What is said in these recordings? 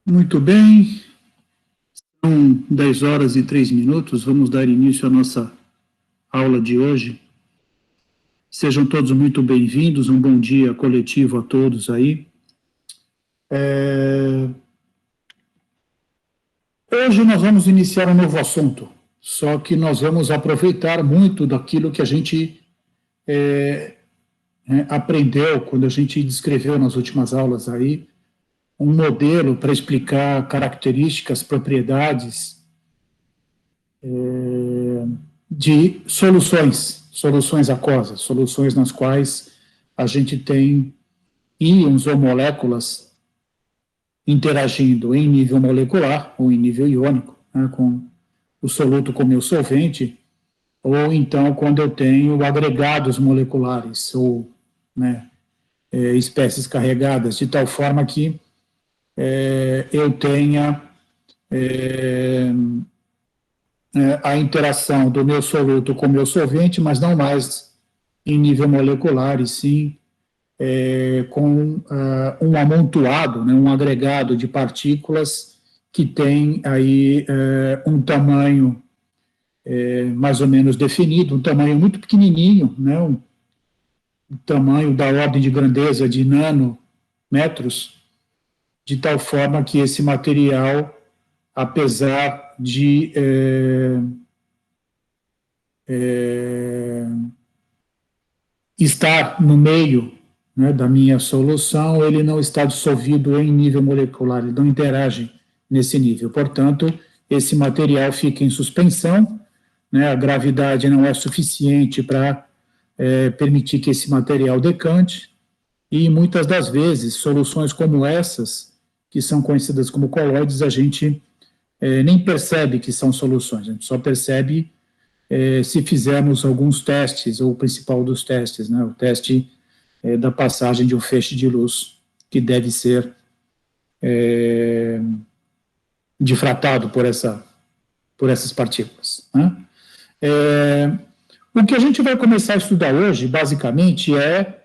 Muito bem, são 10 horas e 3 minutos, vamos dar início à nossa aula de hoje. Sejam todos muito bem-vindos, um bom dia coletivo a todos aí. Hoje nós vamos iniciar um novo assunto, só que nós vamos aproveitar muito daquilo que a gente aprendeu quando a gente descreveu nas últimas aulas aí, um modelo para explicar características, propriedades de soluções aquosas, soluções nas quais a gente tem íons ou moléculas interagindo em nível molecular ou em nível iônico, né, com o soluto como meu solvente, ou então quando eu tenho agregados moleculares ou espécies carregadas, de tal forma que eu tenha a interação do meu soluto com o meu solvente, mas não mais em nível molecular, e sim com um amontoado, né, um agregado de partículas que tem aí um tamanho mais ou menos definido, um tamanho muito pequenininho, né, um tamanho da ordem de grandeza de nanômetros, de tal forma que esse material, apesar de estar no meio, né, da minha solução, ele não está dissolvido em nível molecular, ele não interage nesse nível. Portanto, esse material fica em suspensão, né, a gravidade não é suficiente para permitir que esse material decante, e muitas das vezes, soluções como essas, que são conhecidas como colóides, a gente nem percebe que são soluções, a gente só percebe se fizermos alguns testes, ou o principal dos testes, né, o teste da passagem de um feixe de luz, que deve ser difratado por essas partículas. Né? O que a gente vai começar a estudar hoje, basicamente, é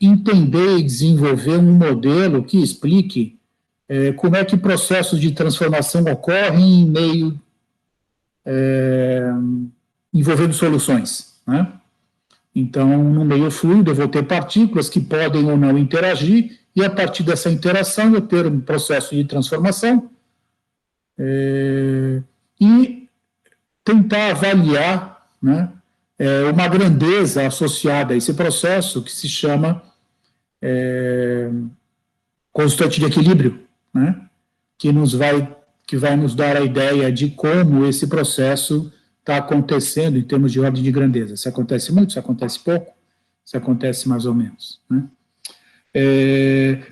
entender e desenvolver um modelo que explique como é que processos de transformação ocorrem em meio envolvendo soluções, né? Então, no meio fluido, eu vou ter partículas que podem ou não interagir, e a partir dessa interação eu ter um processo de transformação e tentar avaliar, né, uma grandeza associada a esse processo que se chama constante de equilíbrio, né, que vai nos dar a ideia de como esse processo está acontecendo em termos de ordem de grandeza. Se acontece muito, se acontece pouco, se acontece mais ou menos. Né?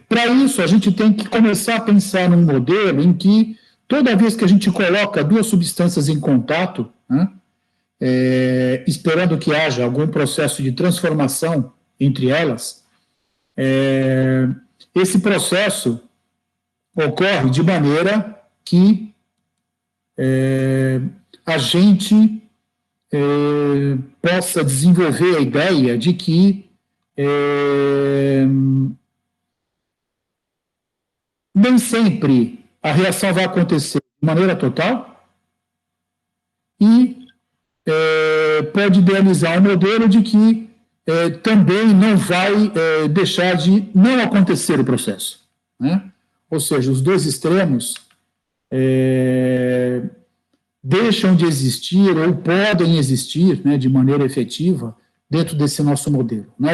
Para isso, a gente tem que começar a pensar num modelo em que, toda vez que a gente coloca duas substâncias em contato, né, esperando que haja algum processo de transformação entre elas, esse processo ocorre de maneira que a gente possa desenvolver a ideia de que nem sempre a reação vai acontecer de maneira total, e pode idealizar um modelo de que também não vai deixar de não acontecer o processo. Né? Ou seja, os dois extremos deixam de existir ou podem existir, né, de maneira efetiva dentro desse nosso modelo. Né?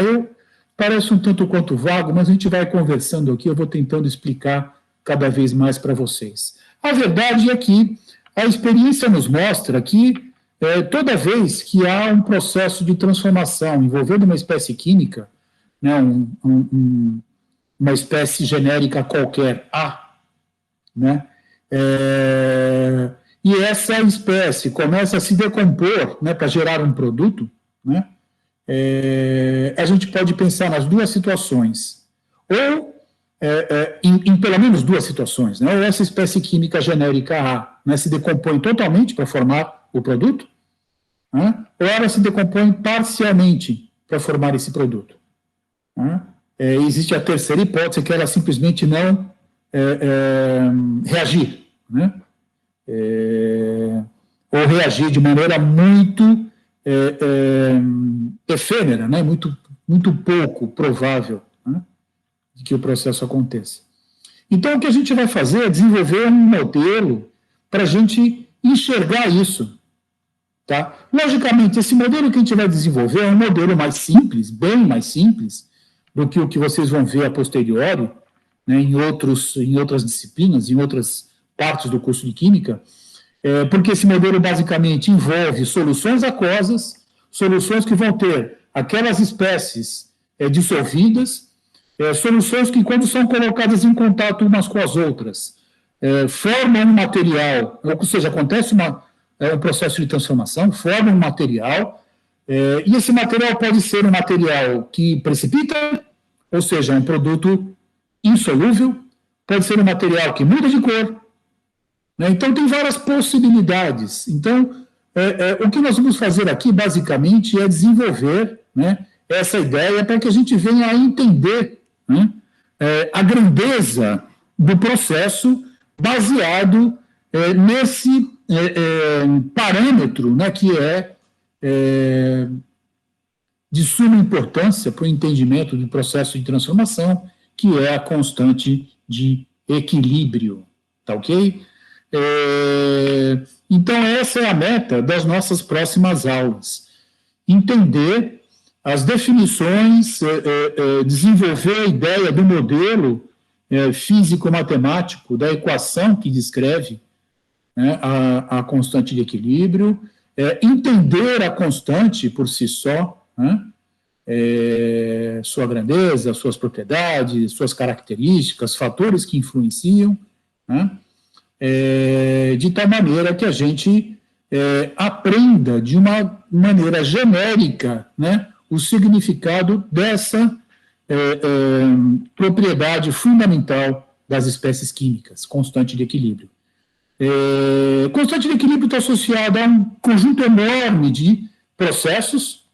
Parece um tanto quanto vago, mas a gente vai conversando aqui, eu vou tentando explicar cada vez mais para vocês. A verdade é que a experiência nos mostra que toda vez que há um processo de transformação envolvendo uma espécie química, né, uma espécie genérica qualquer, A, né, e essa espécie começa a se decompor, né, para gerar um produto, né, a gente pode pensar nas duas situações, ou em pelo menos duas situações, né, ou essa espécie química genérica A, né, se decompõe totalmente para formar o produto, né, ou ela se decompõe parcialmente para formar esse produto. Né. Existe a terceira hipótese, que ela simplesmente não reagir, né? Ou reagir de maneira muito efêmera, né? Muito pouco provável, né? De que o processo aconteça. Então, o que a gente vai fazer é desenvolver um modelo para a gente enxergar isso. Tá? Logicamente, esse modelo que a gente vai desenvolver é um modelo mais simples, bem mais simples, do que o que vocês vão ver a posteriori, né, em outras disciplinas, em outras partes do curso de Química, porque esse modelo basicamente envolve soluções aquosas, soluções que vão ter aquelas espécies dissolvidas, soluções que, quando são colocadas em contato umas com as outras, formam um material, ou seja, acontece um processo de transformação, formam um material, e esse material pode ser um material que precipita, ou seja, um produto insolúvel, pode ser um material que muda de cor, né? Então, tem várias possibilidades. Então, o que nós vamos fazer aqui, basicamente, é desenvolver, né, essa ideia para que a gente venha a entender, né, a grandeza do processo baseado nesse parâmetro, né, que é de suma importância para o entendimento do processo de transformação, que é a constante de equilíbrio. Tá ok? Então, essa é a meta das nossas próximas aulas. Entender as definições, desenvolver a ideia do modelo físico-matemático, da equação que descreve, né, a constante de equilíbrio, entender a constante por si só, né, sua grandeza, suas propriedades, suas características, fatores que influenciam, né, de tal maneira que a gente aprenda de uma maneira genérica, né, o significado dessa propriedade fundamental das espécies químicas, constante de equilíbrio. Constante de equilíbrio está associada a um conjunto enorme de processos,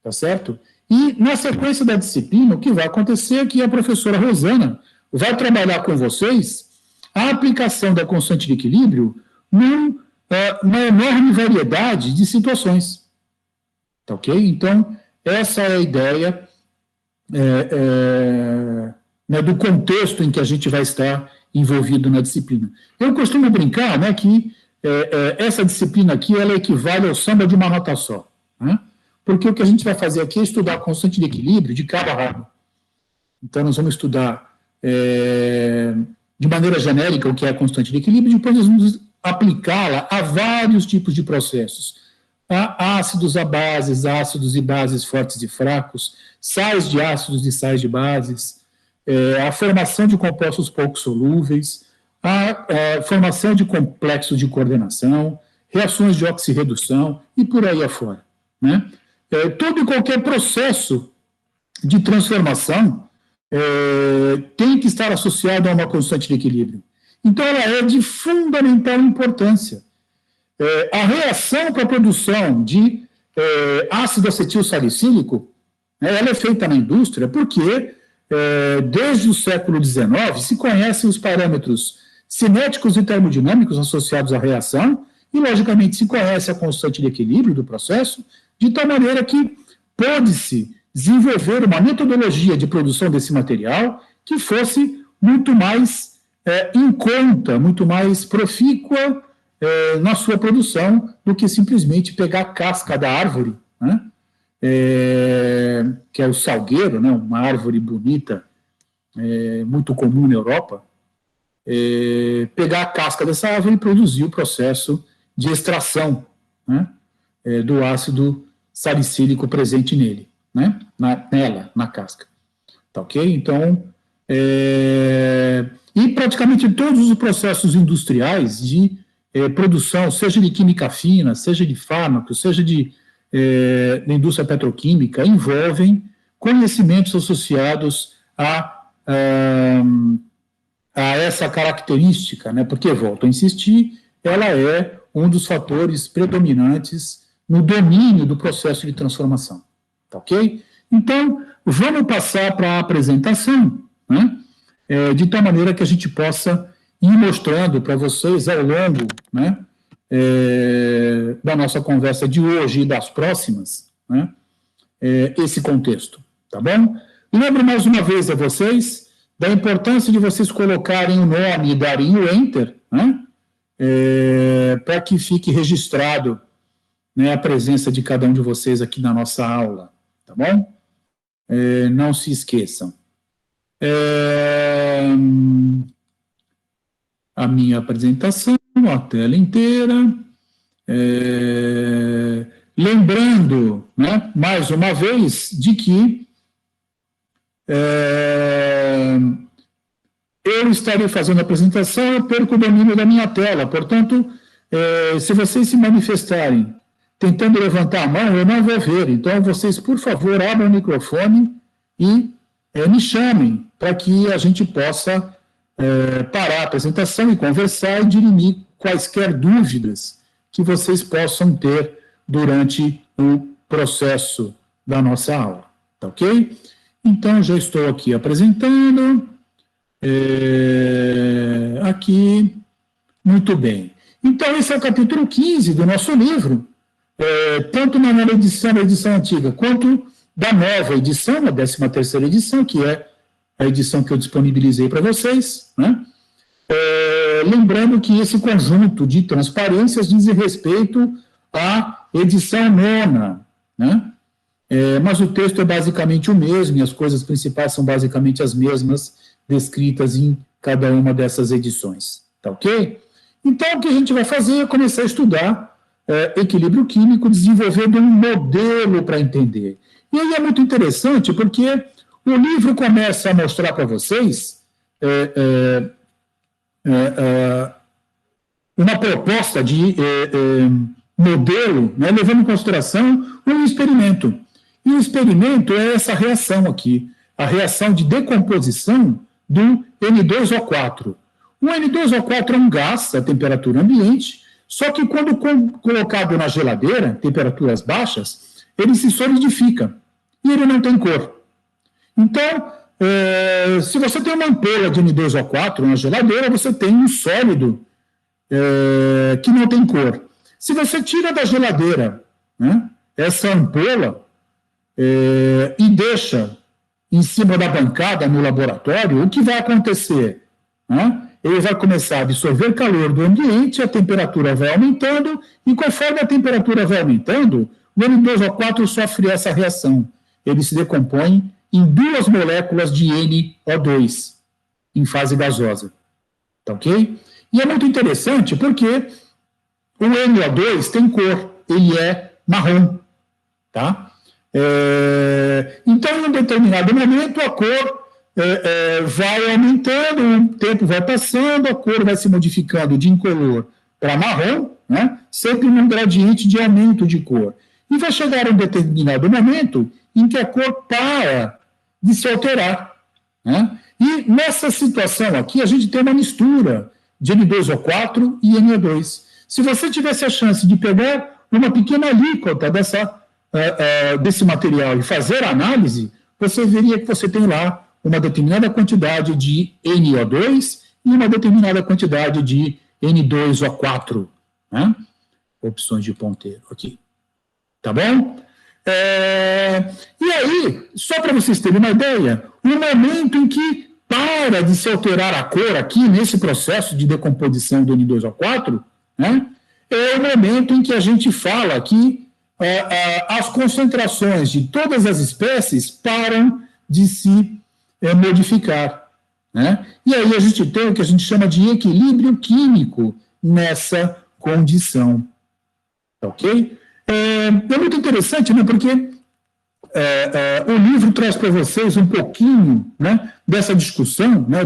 tá certo? E, na sequência da disciplina, o que vai acontecer é que a professora Rosana vai trabalhar com vocês a aplicação da constante de equilíbrio numa enorme variedade de situações. Tá ok? Então, essa é a ideia né, do contexto em que a gente vai estar envolvido na disciplina. Eu costumo brincar, né, que essa disciplina aqui ela equivale ao samba de uma nota só, né? Porque o que a gente vai fazer aqui é estudar a constante de equilíbrio de cada ramo. Então, nós vamos estudar de maneira genérica o que é a constante de equilíbrio, e depois nós vamos aplicá-la a vários tipos de processos. A ácidos, a bases, ácidos e bases fortes e fracos, sais de ácidos e sais de bases, a formação de compostos pouco solúveis, a formação de complexos de coordenação, reações de oxirredução e por aí afora, né? Todo e qualquer processo de transformação tem que estar associado a uma constante de equilíbrio. Então, ela é de fundamental importância. A reação para a produção de ácido acetil salicílico, ela é feita na indústria porque, desde o século XIX, se conhecem os parâmetros cinéticos e termodinâmicos associados à reação e, logicamente, se conhece a constante de equilíbrio do processo, de tal maneira que pôde-se desenvolver uma metodologia de produção desse material que fosse muito mais em conta, muito mais profícua na sua produção do que simplesmente pegar a casca da árvore, né, que é o salgueiro, né, uma árvore bonita, muito comum na Europa, pegar a casca dessa árvore e produzir o processo de extração, né, do ácido salicílico presente nele, né, na casca. Tá ok? Então, e praticamente todos os processos industriais de produção, seja de química fina, seja de fármacos, seja de indústria petroquímica, envolvem conhecimentos associados a essa característica, né? Porque, volto a insistir, ela é um dos fatores predominantes no domínio do processo de transformação. Tá ok? Então, vamos passar para a apresentação, né? de tal maneira que a gente possa ir mostrando para vocês ao longo, né, da nossa conversa de hoje e das próximas, né, esse contexto, tá bom? Lembro mais uma vez a vocês da importância de vocês colocarem o nome e darem o Enter, né, para que fique registrado, né, a presença de cada um de vocês aqui na nossa aula, tá bom? Não se esqueçam. A minha apresentação, a tela inteira. Lembrando, né, mais uma vez, de que eu estarei fazendo a apresentação, eu perco o domínio da minha tela. Portanto, se vocês se manifestarem tentando levantar a mão, eu não vou ver. Então, vocês, por favor, abram o microfone e me chamem para que a gente possa parar a apresentação e conversar e dirimir quaisquer dúvidas que vocês possam ter durante o processo da nossa aula. Tá ok? Então, já estou aqui apresentando. Aqui. Muito bem. Então, esse é o capítulo 15 do nosso livro, tanto na edição antiga, quanto da nova edição, a 13ª edição, que é a edição que eu disponibilizei para vocês, né? Lembrando que esse conjunto de transparências diz respeito à edição 9ª, né? Mas o texto é basicamente o mesmo, e as coisas principais são basicamente as mesmas descritas em cada uma dessas edições, tá ok? Então, o que a gente vai fazer é começar a estudar equilíbrio químico, desenvolvendo um modelo para entender. E aí é muito interessante, porque o livro começa a mostrar para vocês uma proposta de modelo, né, levando em consideração um experimento. E o experimento é essa reação aqui, a reação de decomposição do N2O4. O N2O4 é um gás a temperatura ambiente, só que quando colocado na geladeira, temperaturas baixas, ele se solidifica e ele não tem cor. Então, se você tem uma ampola de N2O4 na geladeira, você tem um sólido que não tem cor. Se você tira da geladeira, né, essa ampola e deixa em cima da bancada no laboratório, o que vai acontecer? Né? Ele vai começar a absorver calor do ambiente, a temperatura vai aumentando, e conforme a temperatura vai aumentando, o N2O4 sofre essa reação. Ele se decompõe em 2 moléculas de NO2, em fase gasosa. Tá ok? E é muito interessante porque o NO2 tem cor, ele é marrom. Tá? Então, em um determinado momento, a cor vai aumentando, o tempo vai passando, a cor vai se modificando de incolor para marrom, né? Sempre num gradiente de aumento de cor. E vai chegar um determinado momento em que a cor para de se alterar. Né? E nessa situação aqui, a gente tem uma mistura de N2O4 e NO2. Se você tivesse a chance de pegar uma pequena alíquota desse material e fazer a análise, você veria que você tem lá uma determinada quantidade de NO2 e uma determinada quantidade de N2O4. Né? Opções de ponteiro aqui. Tá bom? E aí, só para vocês terem uma ideia, o momento em que para de se alterar a cor aqui, nesse processo de decomposição do N2O4, né, é o momento em que a gente fala que as concentrações de todas as espécies param de se modificar. Né? E aí a gente tem o que a gente chama de equilíbrio químico nessa condição. Ok? É muito interessante, né, porque o livro traz para vocês um pouquinho, né, dessa discussão, né,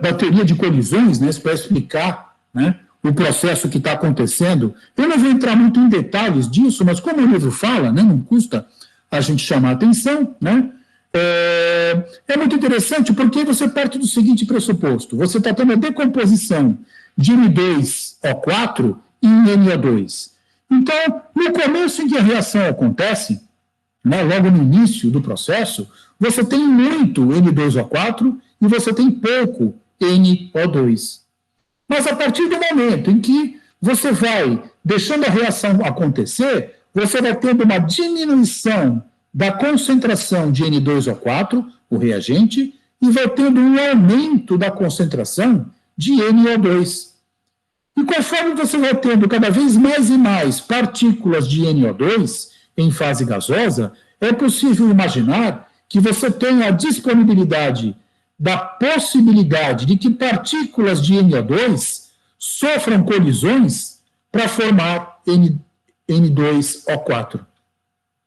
da teoria de colisões, né, para explicar, né, o processo que está acontecendo. Eu não vou entrar muito em detalhes disso, mas como o livro fala, né, não custa a gente chamar a atenção, né, é muito interessante porque você parte do seguinte pressuposto: você está tendo a decomposição de N2O4 em NO2. Então, no começo em que a reação acontece, né, logo no início do processo, você tem muito N2O4 e você tem pouco NO2. Mas a partir do momento em que você vai deixando a reação acontecer, você vai tendo uma diminuição da concentração de N2O4, o reagente, e vai tendo um aumento da concentração de NO2. E conforme você vai tendo cada vez mais e mais partículas de NO2 em fase gasosa, é possível imaginar que você tenha a disponibilidade da possibilidade de que partículas de NO2 sofram colisões para formar N2O4.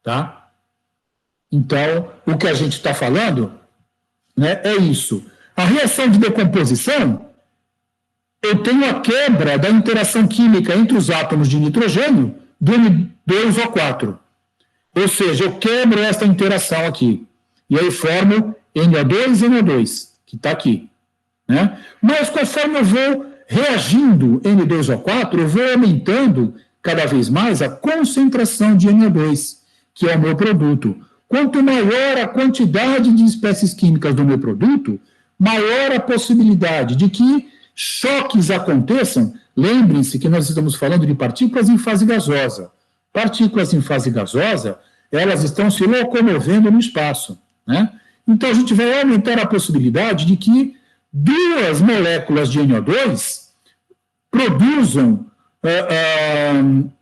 Tá? Então, o que a gente está falando, né, é isso. A reação de decomposição, eu tenho a quebra da interação química entre os átomos de nitrogênio do N2O4. Ou seja, eu quebro esta interação aqui. E aí formo NO2 e NO2, que está aqui. Né? Mas conforme eu vou reagindo N2O4, eu vou aumentando cada vez mais a concentração de NO2, que é o meu produto. Quanto maior a quantidade de espécies químicas do meu produto, maior a possibilidade de que choques aconteçam. Lembrem-se que nós estamos falando de partículas em fase gasosa. Partículas em fase gasosa, elas estão se locomovendo no espaço. Né? Então, a gente vai aumentar a possibilidade de que duas moléculas de NO2 produzam,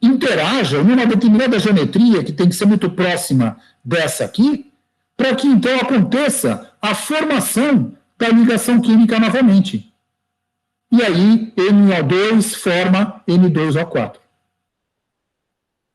interajam numa determinada geometria que tem que ser muito próxima dessa aqui, para que então aconteça a formação da ligação química novamente. E aí, NO2 forma N2O4.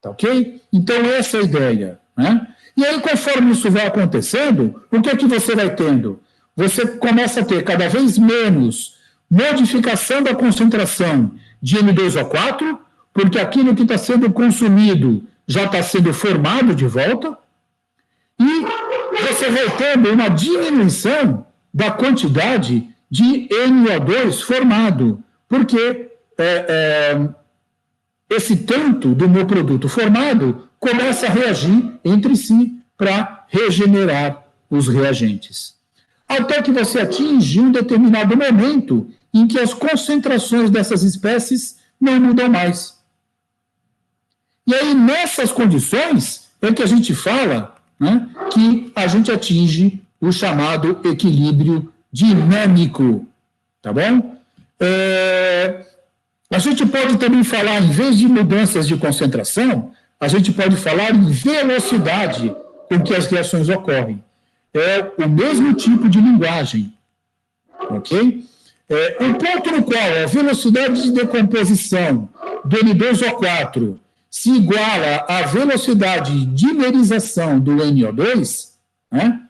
Tá ok? Então, essa é a ideia. Né? E aí, conforme isso vai acontecendo, o que é que você vai tendo? Você começa a ter cada vez menos modificação da concentração de N2O4, porque aquilo que está sendo consumido já está sendo formado de volta, e você vai tendo uma diminuição da quantidade de NO2 formado, porque esse tanto do meu produto formado começa a reagir entre si para regenerar os reagentes. Até que você atinge um determinado momento em que as concentrações dessas espécies não mudam mais. E aí, nessas condições, é que a gente fala, né, que a gente atinge o chamado equilíbrio dinâmico. Tá bom? A gente pode também falar, em vez de mudanças de concentração, a gente pode falar em velocidade com que as reações ocorrem. É o mesmo tipo de linguagem. Ok? O ponto no qual a velocidade de decomposição do N2O4 se iguala à velocidade de dimerização do NO2, né?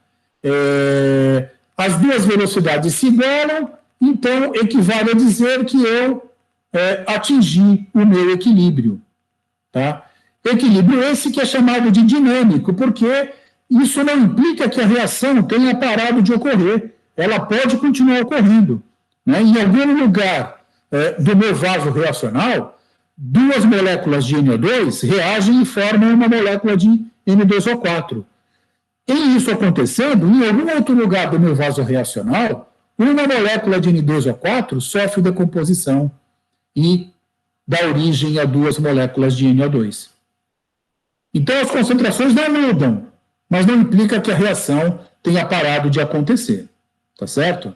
As duas velocidades se igualam, então equivale a dizer que eu atingi o meu equilíbrio. Tá? Equilíbrio esse que é chamado de dinâmico, porque isso não implica que a reação tenha parado de ocorrer. Ela pode continuar ocorrendo. Né? Em algum lugar do meu vaso reacional, duas moléculas de NO2 reagem e formam uma molécula de N2O4. Em isso acontecendo, em algum outro lugar do meu vaso reacional, uma molécula de N2O4 sofre decomposição e dá origem a duas moléculas de NO2. Então, as concentrações não mudam, mas não implica que a reação tenha parado de acontecer. Tá certo?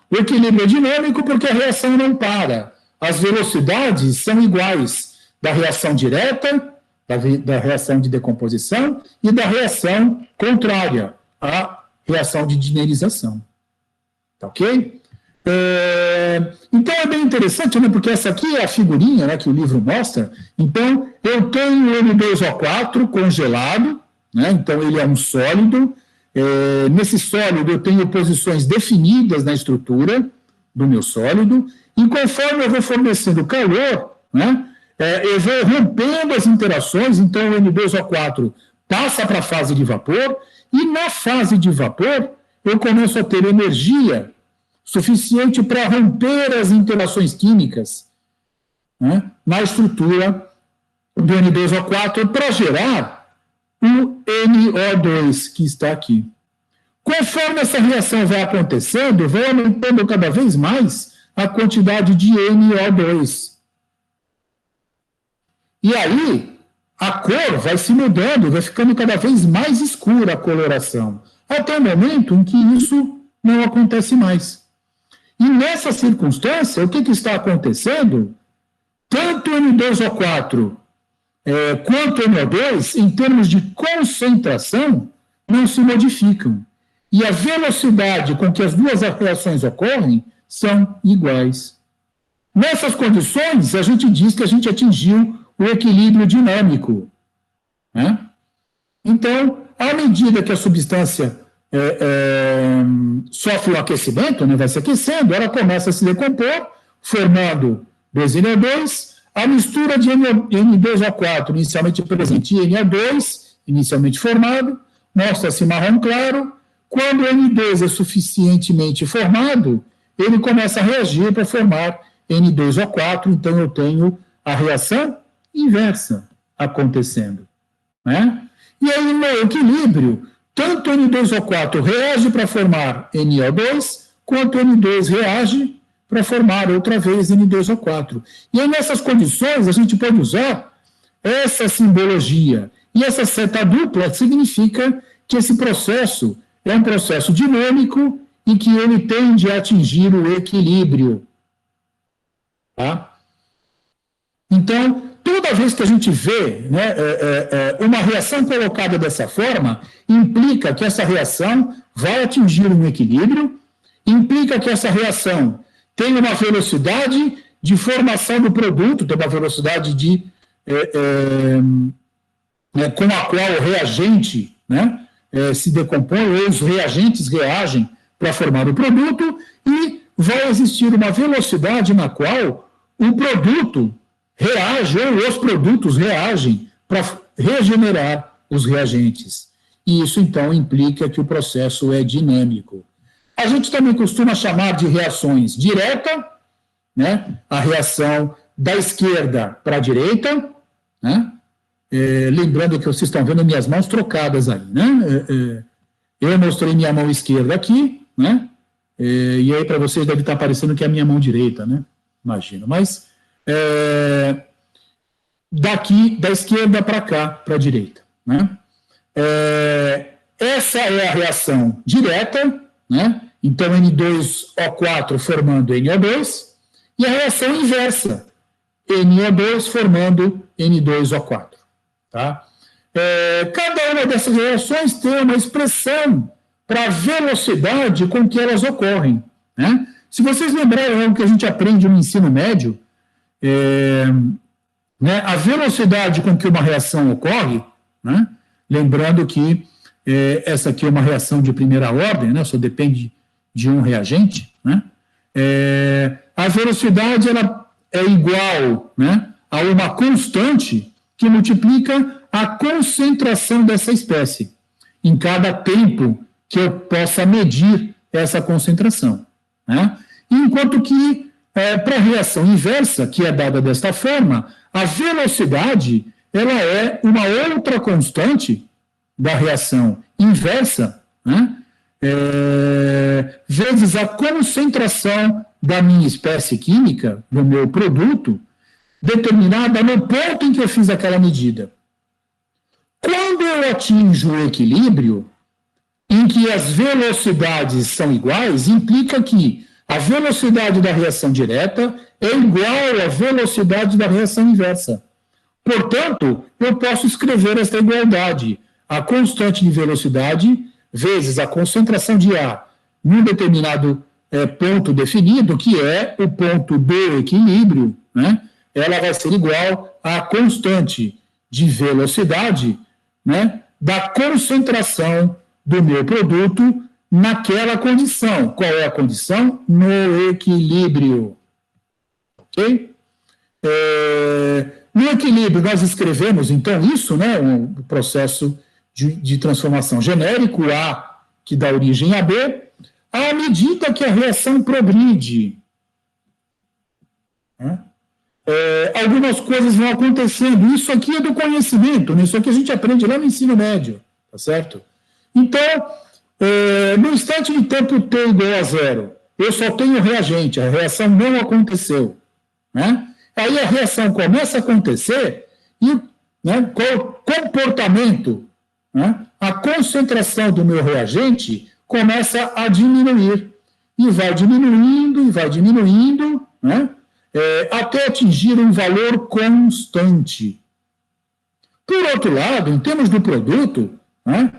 O equilíbrio é dinâmico porque a reação não para. As velocidades são iguais da reação direta, da reação de decomposição e da reação contrária, a reação de dimerização. Tá ok? Então é bem interessante, né, porque essa aqui é a figurinha, né, que o livro mostra. Então, eu tenho o N2O4 congelado, né, então ele é um sólido. Nesse sólido eu tenho posições definidas na estrutura do meu sólido, e conforme eu vou fornecendo calor, né, eu vou rompendo as interações, então o N2O4 passa para a fase de vapor, e na fase de vapor eu começo a ter energia suficiente para romper as interações químicas, né, na estrutura do N2O4 para gerar o NO2 que está aqui. Conforme essa reação vai acontecendo, vai aumentando cada vez mais a quantidade de NO2. E aí, a cor vai se mudando, vai ficando cada vez mais escura a coloração, até o momento em que isso não acontece mais. E nessa circunstância, o que está acontecendo? Tanto N2O4 quanto NO2, em termos de concentração, não se modificam. E a velocidade com que as duas reações ocorrem são iguais. Nessas condições, a gente diz que a gente atingiu o equilíbrio dinâmico. Né? Então, à medida que a substância sofre o aquecimento, né, vai se aquecendo, ela começa a se decompor, formando 2NO2, a mistura de N2O4, inicialmente presente, e NO2, inicialmente formado, mostra-se marrom claro. Quando o N2 é suficientemente formado, ele começa a reagir para formar N2O4, então eu tenho a reação inversa acontecendo. Né? E aí, no equilíbrio, tanto N2O4 reage para formar NO2, quanto N2 reage para formar outra vez N2O4. E aí, nessas condições, a gente pode usar essa simbologia. E essa seta dupla significa que esse processo é um processo dinâmico e que ele tende a atingir o equilíbrio. Tá? Então, toda vez que a gente vê, né, uma reação colocada dessa forma, implica que essa reação vai atingir um equilíbrio, implica que essa reação tem uma velocidade de formação do produto, tem uma velocidade com a qual o reagente, né, se decompõe, ou os reagentes reagem para formar o produto, e vai existir uma velocidade na qual o produto reage, ou os produtos reagem para regenerar os reagentes. E isso, então, implica que o processo é dinâmico. A gente também costuma chamar de reações direta, né? A reação da esquerda para a direita, né? Lembrando que vocês estão vendo minhas mãos trocadas aí, né? Eu mostrei minha mão esquerda aqui, né? E aí para vocês deve estar parecendo que é a minha mão direita, né? Imagino. Mas daqui, da esquerda para cá, para a direita, né? Essa é a reação direta, né? Então, N2O4 formando NO2, e a reação inversa, NO2 formando N2O4. Tá? Cada uma dessas reações tem uma expressão para a velocidade com que elas ocorrem. Né? Se vocês lembrarem algo que a gente aprende no ensino médio, né, a velocidade com que uma reação ocorre, né, lembrando que essa aqui é uma reação de primeira ordem, né, só depende de um reagente, né, a velocidade ela é igual, né, a uma constante que multiplica a concentração dessa espécie em cada tempo que eu possa medir essa concentração. Né? Enquanto que, para a reação inversa, que é dada desta forma, a velocidade ela é uma outra constante da reação inversa, né? Vezes a concentração da minha espécie química, do meu produto, determinada no ponto em que eu fiz aquela medida. Quando eu atinjo o equilíbrio, em que as velocidades são iguais, implica que a velocidade da reação direta é igual à velocidade da reação inversa. Portanto, eu posso escrever esta igualdade. A constante de velocidade vezes a concentração de A num determinado ponto definido, que é o ponto do equilíbrio, né? Ela vai ser igual à constante de velocidade, né, da concentração do meu produto naquela condição. Qual é a condição? No equilíbrio. Ok? No equilíbrio, nós escrevemos, então, isso, né, um processo de transformação genérico, A, que dá origem a B, à medida que a reação progride. Né? Algumas coisas vão acontecendo. Isso aqui é do conhecimento, né? Isso aqui a gente aprende lá no ensino médio, tá certo? Então, No instante de tempo t igual a zero, eu só tenho reagente, a reação não aconteceu. Né? Aí a reação começa a acontecer e, né, qual o comportamento, né, a concentração do meu reagente começa a diminuir. E vai diminuindo, né, até atingir um valor constante. Por outro lado, em termos do produto, né,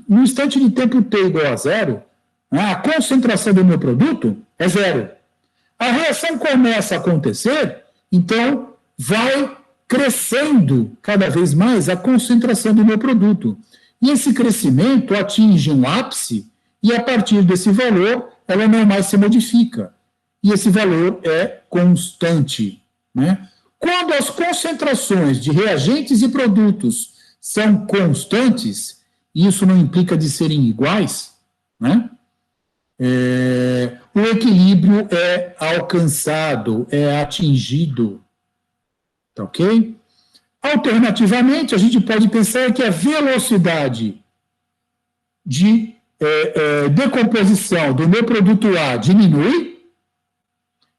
no instante de tempo t igual a zero, né, a concentração do meu produto é zero. A reação começa a acontecer, então vai crescendo cada vez mais a concentração do meu produto. E esse crescimento atinge um ápice, e a partir desse valor, ela não mais se modifica. E esse valor é constante. Né? Quando as concentrações de reagentes e produtos são constantes, e isso não implica de serem iguais, né? O equilíbrio é alcançado, é atingido. Tá ok? Alternativamente, a gente pode pensar que a velocidade de decomposição do meu produto A diminui.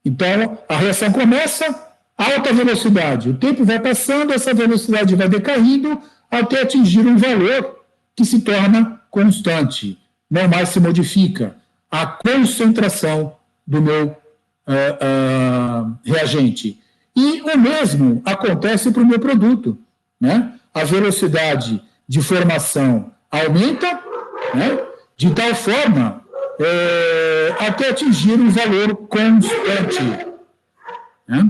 Então, a reação começa a alta velocidade. O tempo vai passando, essa velocidade vai decaindo até atingir um valor que se torna constante, não mais se modifica. A concentração do meu reagente. E o mesmo acontece para o meu produto. Né? A velocidade de formação aumenta, né, de tal forma até atingir um valor constante. Né?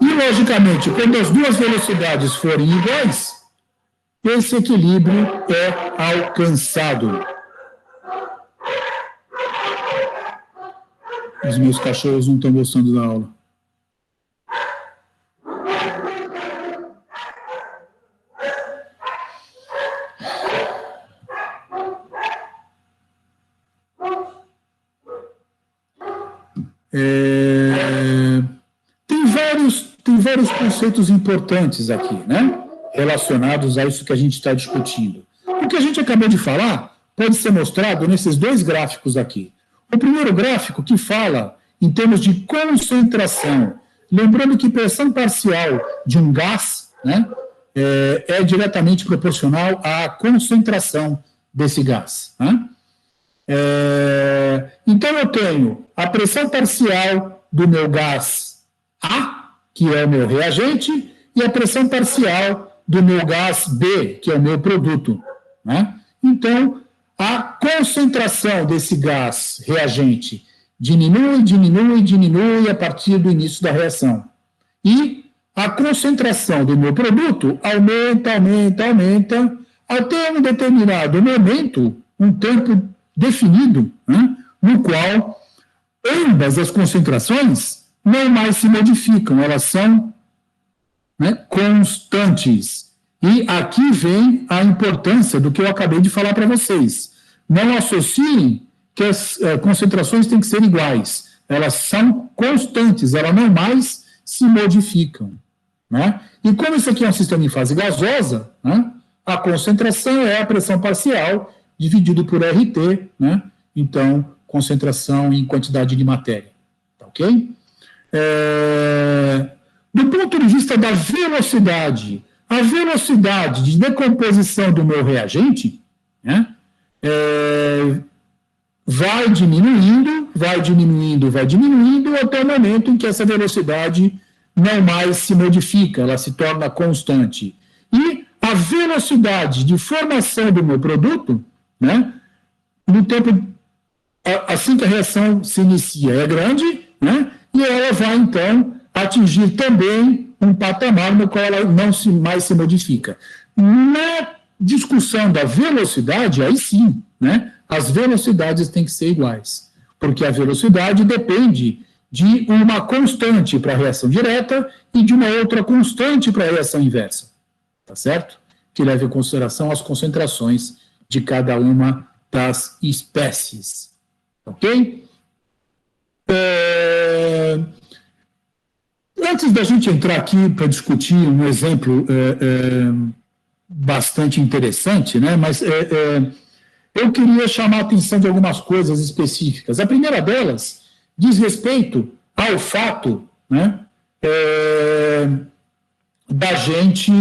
E, logicamente, quando as duas velocidades forem iguais, esse equilíbrio é alcançado. Os meus cachorros não estão gostando da aula. Tem vários conceitos importantes aqui, né? Relacionados a isso que a gente está discutindo. O que a gente acabou de falar pode ser mostrado nesses dois gráficos aqui. O primeiro gráfico que fala em termos de concentração, lembrando que pressão parcial de um gás, né, é diretamente proporcional à concentração desse gás. Né? Então, eu tenho a pressão parcial do meu gás A, que é o meu reagente, e a pressão parcial do meu gás B, que é o meu produto. Né? Então, a concentração desse gás reagente diminui a partir do início da reação. E a concentração do meu produto aumenta, até um determinado momento, um tempo definido, né, no qual ambas as concentrações não mais se modificam, elas são, né, constantes. E aqui vem a importância do que eu acabei de falar para vocês. Não associem que as concentrações têm que ser iguais. Elas são constantes, elas não mais se modificam. Né? E como isso aqui é um sistema em fase gasosa, né, a concentração é a pressão parcial dividido por RT, né? Então, concentração em quantidade de matéria. Tá ok? Do ponto de vista da velocidade, a velocidade de decomposição do meu reagente, né, vai diminuindo, até o momento em que essa velocidade não mais se modifica, ela se torna constante. E a velocidade de formação do meu produto, né, no tempo, assim que a reação se inicia, é grande, né, e ela vai, então, atingir também um patamar no qual ela não mais se modifica. Na discussão da velocidade, aí sim, né, as velocidades têm que ser iguais, porque a velocidade depende de uma constante para a reação direta e de uma outra constante para a reação inversa, tá certo? Que leva em consideração as concentrações de cada uma das espécies, ok? Antes da gente entrar aqui para discutir um exemplo bastante interessante, né? Mas eu queria chamar a atenção de algumas coisas específicas. A primeira delas diz respeito ao fato, né, da gente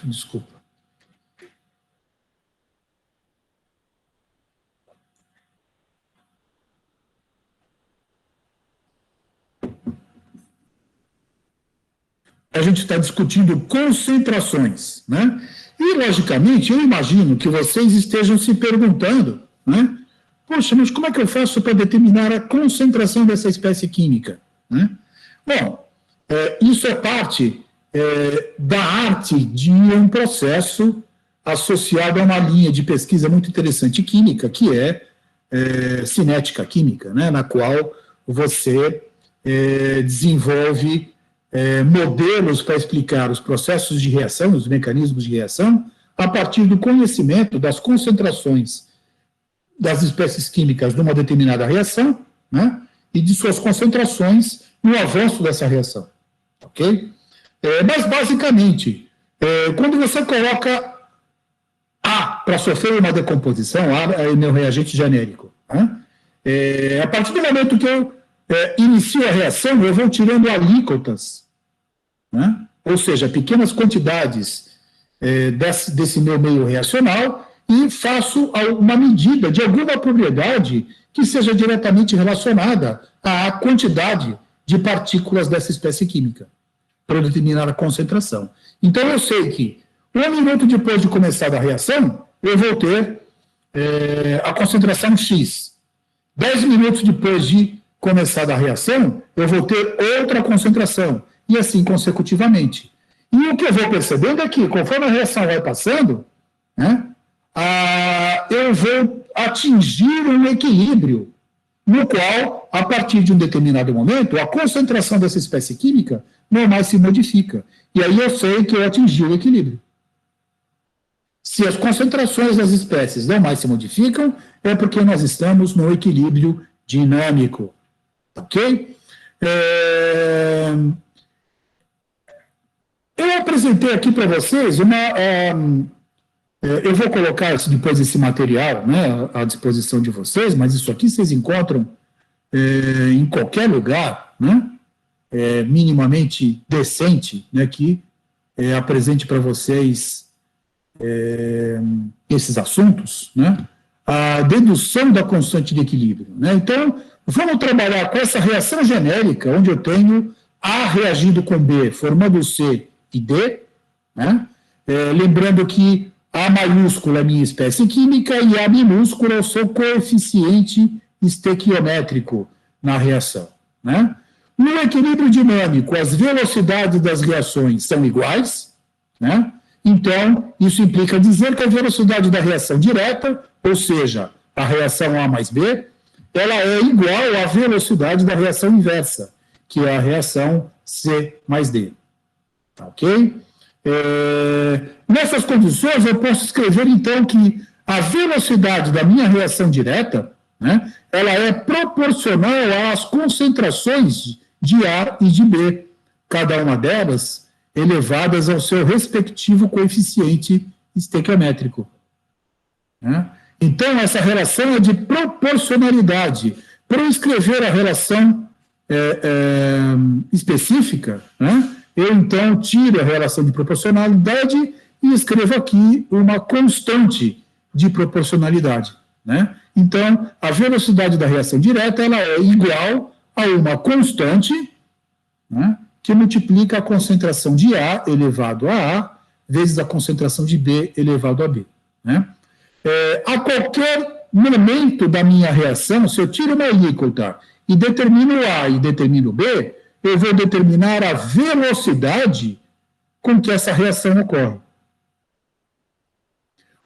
desculpa. A gente está discutindo concentrações, né? E, logicamente, eu imagino que vocês estejam se perguntando, né? Poxa, mas como é que eu faço para determinar a concentração dessa espécie química, né? Bom, isso é parte da arte de um processo associado a uma linha de pesquisa muito interessante química, que é cinética química, né? Na qual você desenvolve modelos para explicar os processos de reação, os mecanismos de reação, a partir do conhecimento das concentrações das espécies químicas de uma determinada reação, né, e de suas concentrações no avanço dessa reação. Ok? Mas, basicamente, quando você coloca A para sofrer uma decomposição, A é meu reagente genérico, né, a partir do momento que eu inicio a reação, eu vou tirando alíquotas, né? Ou seja, pequenas quantidades desse meu meio reacional e faço uma medida de alguma propriedade que seja diretamente relacionada à quantidade de partículas dessa espécie química, para determinar a concentração. Então, eu sei que 1 minuto depois de começar a reação, eu vou ter a concentração X. 10 minutos depois de começar a reação, eu vou ter outra concentração, e assim consecutivamente. E o que eu vou percebendo é que, conforme a reação vai passando, né, eu vou atingir um equilíbrio, no qual, a partir de um determinado momento, a concentração dessa espécie química não mais se modifica. E aí eu sei que eu atingi o equilíbrio. Se as concentrações das espécies não mais se modificam, é porque nós estamos no equilíbrio dinâmico. Ok? Eu apresentei aqui para vocês eu vou colocar depois esse material, né, à disposição de vocês, mas isso aqui vocês encontram em qualquer lugar, né, minimamente decente, né, que apresente para vocês esses assuntos, né, a dedução da constante de equilíbrio. Né? Então, vamos trabalhar com essa reação genérica, onde eu tenho A reagindo com B, formando C e D, né? Lembrando que A maiúscula é a minha espécie química e A minúscula é o seu coeficiente estequiométrico na reação. Né? No equilíbrio dinâmico, as velocidades das reações são iguais, né? Então, isso implica dizer que a velocidade da reação direta, ou seja, a reação A mais B, ela é igual à velocidade da reação inversa, que é a reação C mais D. Ok? Nessas condições, eu posso escrever, então, que a velocidade da minha reação direta, né, ela é proporcional às concentrações de A e de B, cada uma delas elevadas ao seu respectivo coeficiente estequiométrico. Né? Então, essa relação é de proporcionalidade. Para eu escrever a relação específica, né, eu, então, tiro a relação de proporcionalidade e escrevo aqui uma constante de proporcionalidade. Né? Então, a velocidade da reação direta ela é igual a uma constante, né, que multiplica a concentração de A elevado a A vezes a concentração de B elevado a B. Né? A qualquer momento da minha reação, se eu tiro uma alíquota e determino A e determino B, eu vou determinar a velocidade com que essa reação ocorre.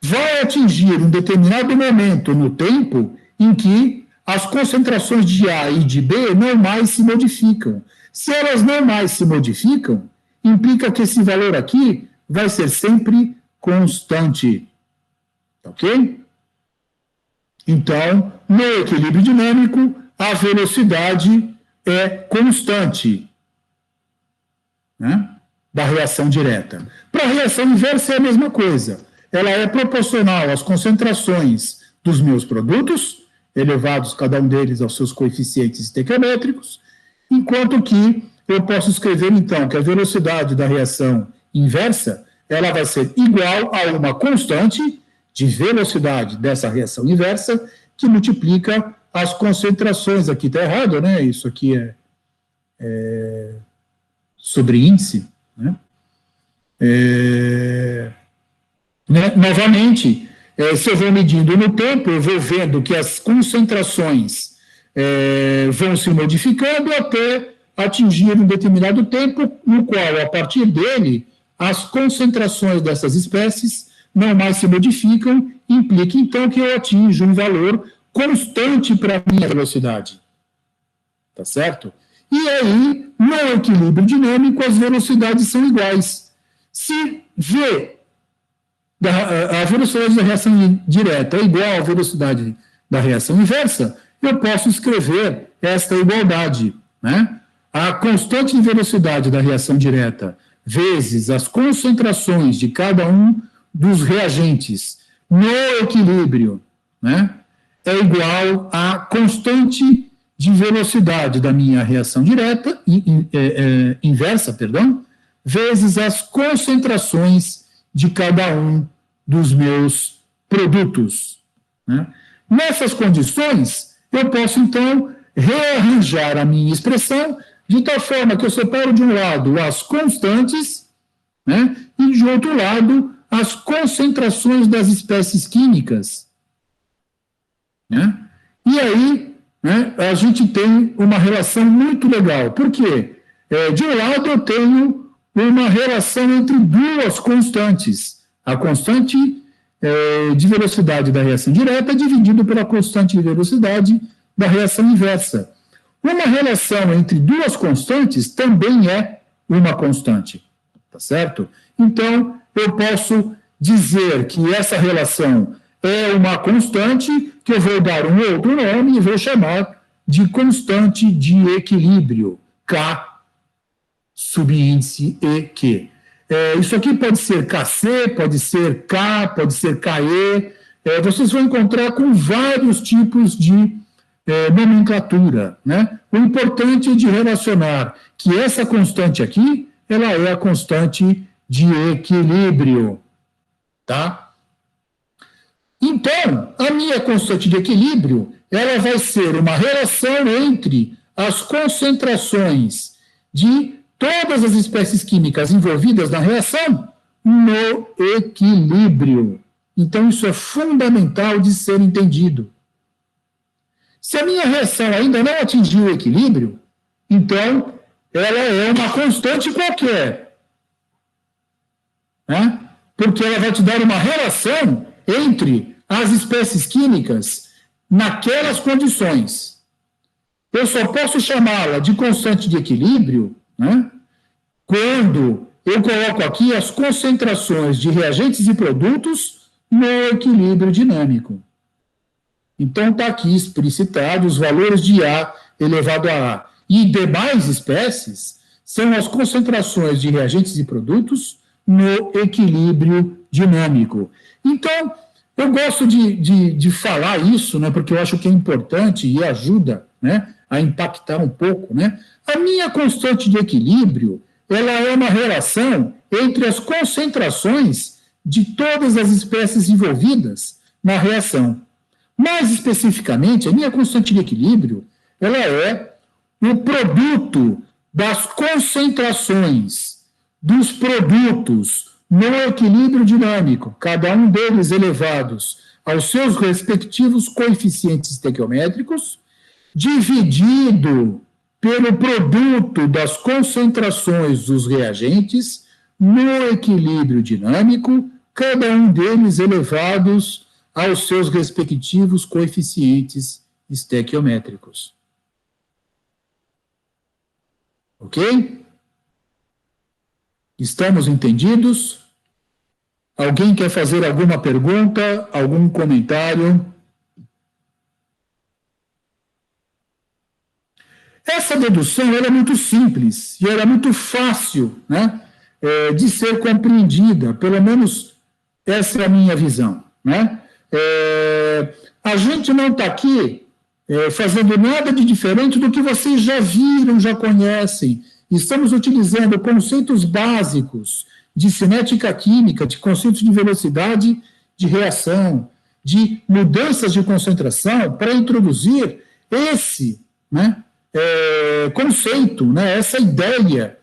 Vai atingir um determinado momento no tempo em que as concentrações de A e de B não mais se modificam. Se elas não mais se modificam, implica que esse valor aqui vai ser sempre constante. Ok? Então, no equilíbrio dinâmico, a velocidade é constante, né, da reação direta. Para a reação inversa é a mesma coisa. Ela é proporcional às concentrações dos meus produtos, elevados cada um deles aos seus coeficientes estequiométricos, enquanto que eu posso escrever, então, que a velocidade da reação inversa ela vai ser igual a uma constante de velocidade dessa reação inversa que multiplica as concentrações. Aqui está errado, né? Isso aqui é sobre índice, né? Novamente, se eu vou medindo no tempo, eu vou vendo que as concentrações vão se modificando até atingir um determinado tempo, no qual, a partir dele, as concentrações dessas espécies não mais se modificam, implica, então, que eu atinjo um valor constante para a minha velocidade. Tá certo? E aí, no equilíbrio dinâmico, as velocidades são iguais. Se V, a velocidade da reação direta é igual à velocidade da reação inversa, eu posso escrever esta igualdade, né? A constante de velocidade da reação direta vezes as concentrações de cada um dos reagentes no equilíbrio, né, é igual à constante de velocidade da minha reação direta, inversa, perdão, vezes as concentrações de cada um dos meus produtos, né? Nessas condições, eu posso, então, rearranjar a minha expressão de tal forma que eu separo de um lado as constantes, né, e de outro lado as concentrações das espécies químicas, né? E aí, né, a gente tem uma relação muito legal. Por quê? De um lado eu tenho uma relação entre duas constantes. A constante de velocidade da reação direta dividido pela constante de velocidade da reação inversa. Uma relação entre duas constantes também é uma constante, tá certo? Então, eu posso dizer que essa relação é uma constante, que eu vou dar um outro nome e vou chamar de constante de equilíbrio, K subíndice EQ. Isso aqui pode ser KC, pode ser K, pode ser KE. Vocês vão encontrar com vários tipos de nomenclatura, né? O importante é de relacionar que essa constante aqui, ela é a constante de equilíbrio, tá? Então, a minha constante de equilíbrio, ela vai ser uma relação entre as concentrações de todas as espécies químicas envolvidas na reação no equilíbrio. Então, isso é fundamental de ser entendido. Se a minha reação ainda não atingiu o equilíbrio, então ela é uma constante qualquer, né? Porque ela vai te dar uma relação entre as espécies químicas naquelas condições. Eu só posso chamá-la de constante de equilíbrio, né, quando eu coloco aqui as concentrações de reagentes e produtos no equilíbrio dinâmico. Então, está aqui explicitado os valores de A elevado a A. E demais espécies são as concentrações de reagentes e produtos no equilíbrio dinâmico. Então, eu gosto de falar isso, né, porque eu acho que é importante e ajuda, né, a impactar um pouco, né? A minha constante de equilíbrio, ela é uma relação entre as concentrações de todas as espécies envolvidas na reação. Mais especificamente, a minha constante de equilíbrio, ela é o produto das concentrações dos produtos no equilíbrio dinâmico, cada um deles elevados aos seus respectivos coeficientes estequiométricos, dividido pelo produto das concentrações dos reagentes no equilíbrio dinâmico, cada um deles elevados aos seus respectivos coeficientes estequiométricos. Ok? Estamos entendidos? Alguém quer fazer alguma pergunta, algum comentário? Essa dedução ela é muito simples e ela é muito fácil, né, de ser compreendida, pelo menos essa é a minha visão. Né? A gente não está aqui fazendo nada de diferente do que vocês já viram, já conhecem. Estamos utilizando conceitos básicos de cinética química, de conceitos de velocidade de reação, de mudanças de concentração, para introduzir esse, né, conceito, né, essa ideia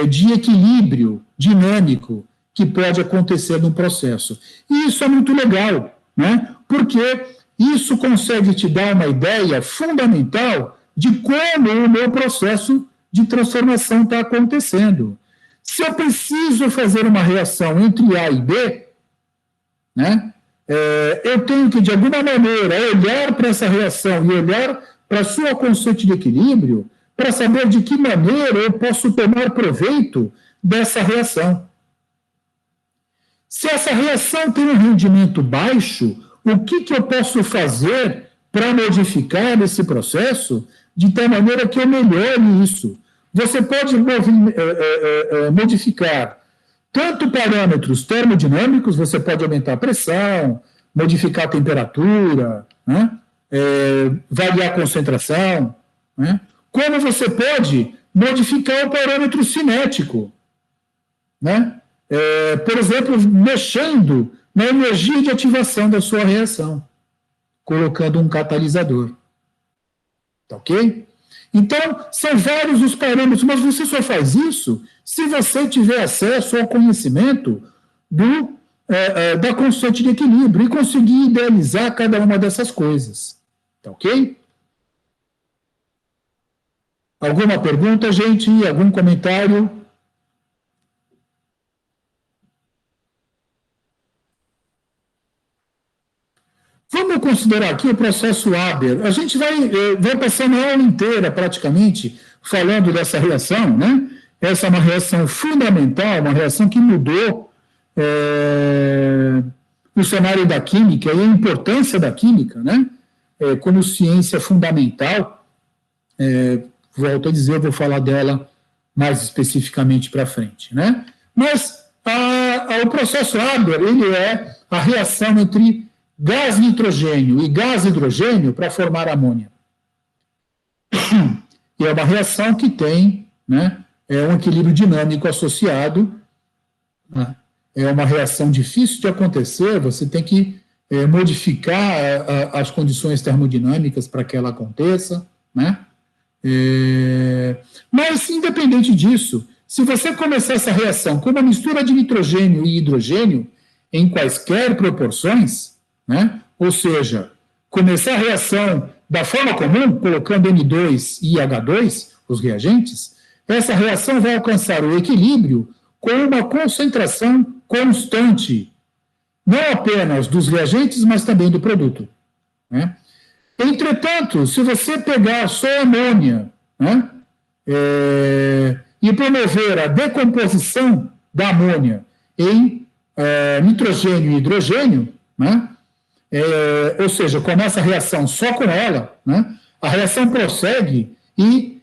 de equilíbrio dinâmico que pode acontecer num processo. E isso é muito legal, né, porque isso consegue te dar uma ideia fundamental de como o meu processo de transformação está acontecendo. Se eu preciso fazer uma reação entre A e B, né, eu tenho que, de alguma maneira, olhar para essa reação e olhar para o seu conceito de equilíbrio para saber de que maneira eu posso tomar proveito dessa reação. Se essa reação tem um rendimento baixo, o que eu posso fazer para modificar esse processo de tal maneira que eu melhore isso? Você pode modificar tanto parâmetros termodinâmicos, você pode aumentar a pressão, modificar a temperatura, né? Variar a concentração, né? Como você pode modificar o parâmetro cinético, né? Por exemplo, mexendo na energia de ativação da sua reação, colocando um catalisador. Tá ok? Então, são vários os parâmetros, mas você só faz isso se você tiver acesso ao conhecimento da constante de equilíbrio e conseguir idealizar cada uma dessas coisas. Tá ok? Alguma pergunta, gente? Algum comentário? Vamos considerar aqui o processo Haber. A gente vai passar uma aula inteira, praticamente, falando dessa reação, né? Essa é uma reação fundamental, uma reação que mudou o cenário da química e a importância da química, né? Como ciência fundamental. Volto a dizer, eu vou falar dela mais especificamente para frente, né? Mas o processo Haber, ele é a reação entre gás nitrogênio e gás hidrogênio para formar amônia. E é uma reação que tem, né, um equilíbrio dinâmico associado, né? É uma reação difícil de acontecer, você tem que modificar as condições termodinâmicas para que ela aconteça, né? Mas, independente disso, se você começar essa reação com uma mistura de nitrogênio e hidrogênio em quaisquer proporções, né? Ou seja, começar a reação da forma comum, colocando N2 e H2, os reagentes, essa reação vai alcançar o equilíbrio com uma concentração constante, não apenas dos reagentes, mas também do produto. Né? Entretanto, se você pegar só amônia, né, e promover a decomposição da amônia em nitrogênio e hidrogênio, né, ou seja, começa a reação só com ela, né, a reação prossegue e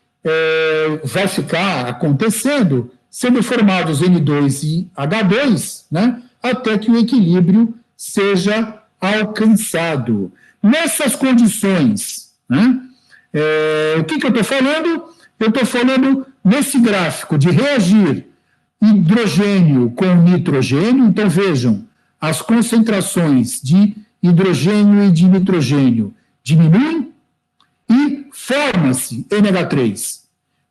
vai ficar acontecendo, sendo formados N2 e H2, né, até que o equilíbrio seja alcançado. Nessas condições, né, o que eu estou falando? Eu estou falando nesse gráfico de reagir hidrogênio com nitrogênio. Então, vejam, as concentrações de hidrogênio e de nitrogênio diminuem e forma-se NH3,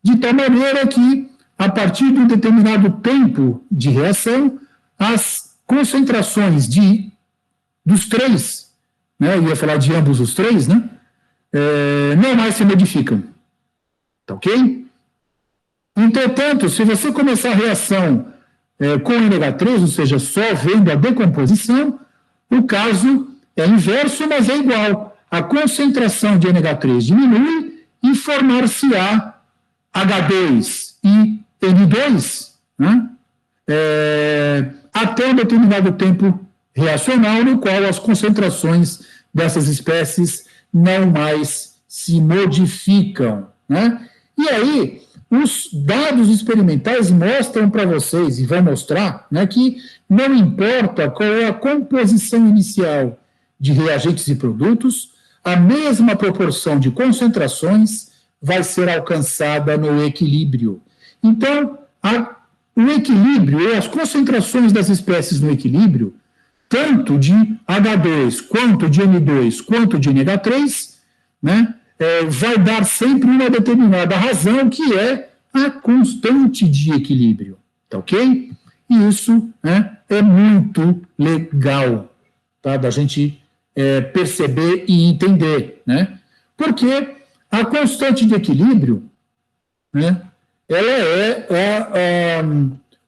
de tal maneira que, a partir de um determinado tempo de reação, as concentrações dos três, né, eu ia falar de ambos os três, né, não mais se modificam. Tá ok? Entretanto, se você começar a reação com NH3, ou seja, só vendo a decomposição, o caso é inverso, mas é igual. A concentração de NH3 diminui e formar-se-á H2 e N2, né, até um determinado tempo reacional, no qual as concentrações dessas espécies não mais se modificam. Né? E aí, os dados experimentais mostram para vocês, e vão mostrar, né, que não importa qual é a composição inicial de reagentes e produtos, a mesma proporção de concentrações vai ser alcançada no equilíbrio. Então, o equilíbrio, as concentrações das espécies no equilíbrio, tanto de H2, quanto de N2, quanto de NH3, né, vai dar sempre uma determinada razão, que é a constante de equilíbrio. Tá ok? E isso, né, é muito legal, tá, da gente perceber e entender, né? Porque a constante de equilíbrio, né, ela é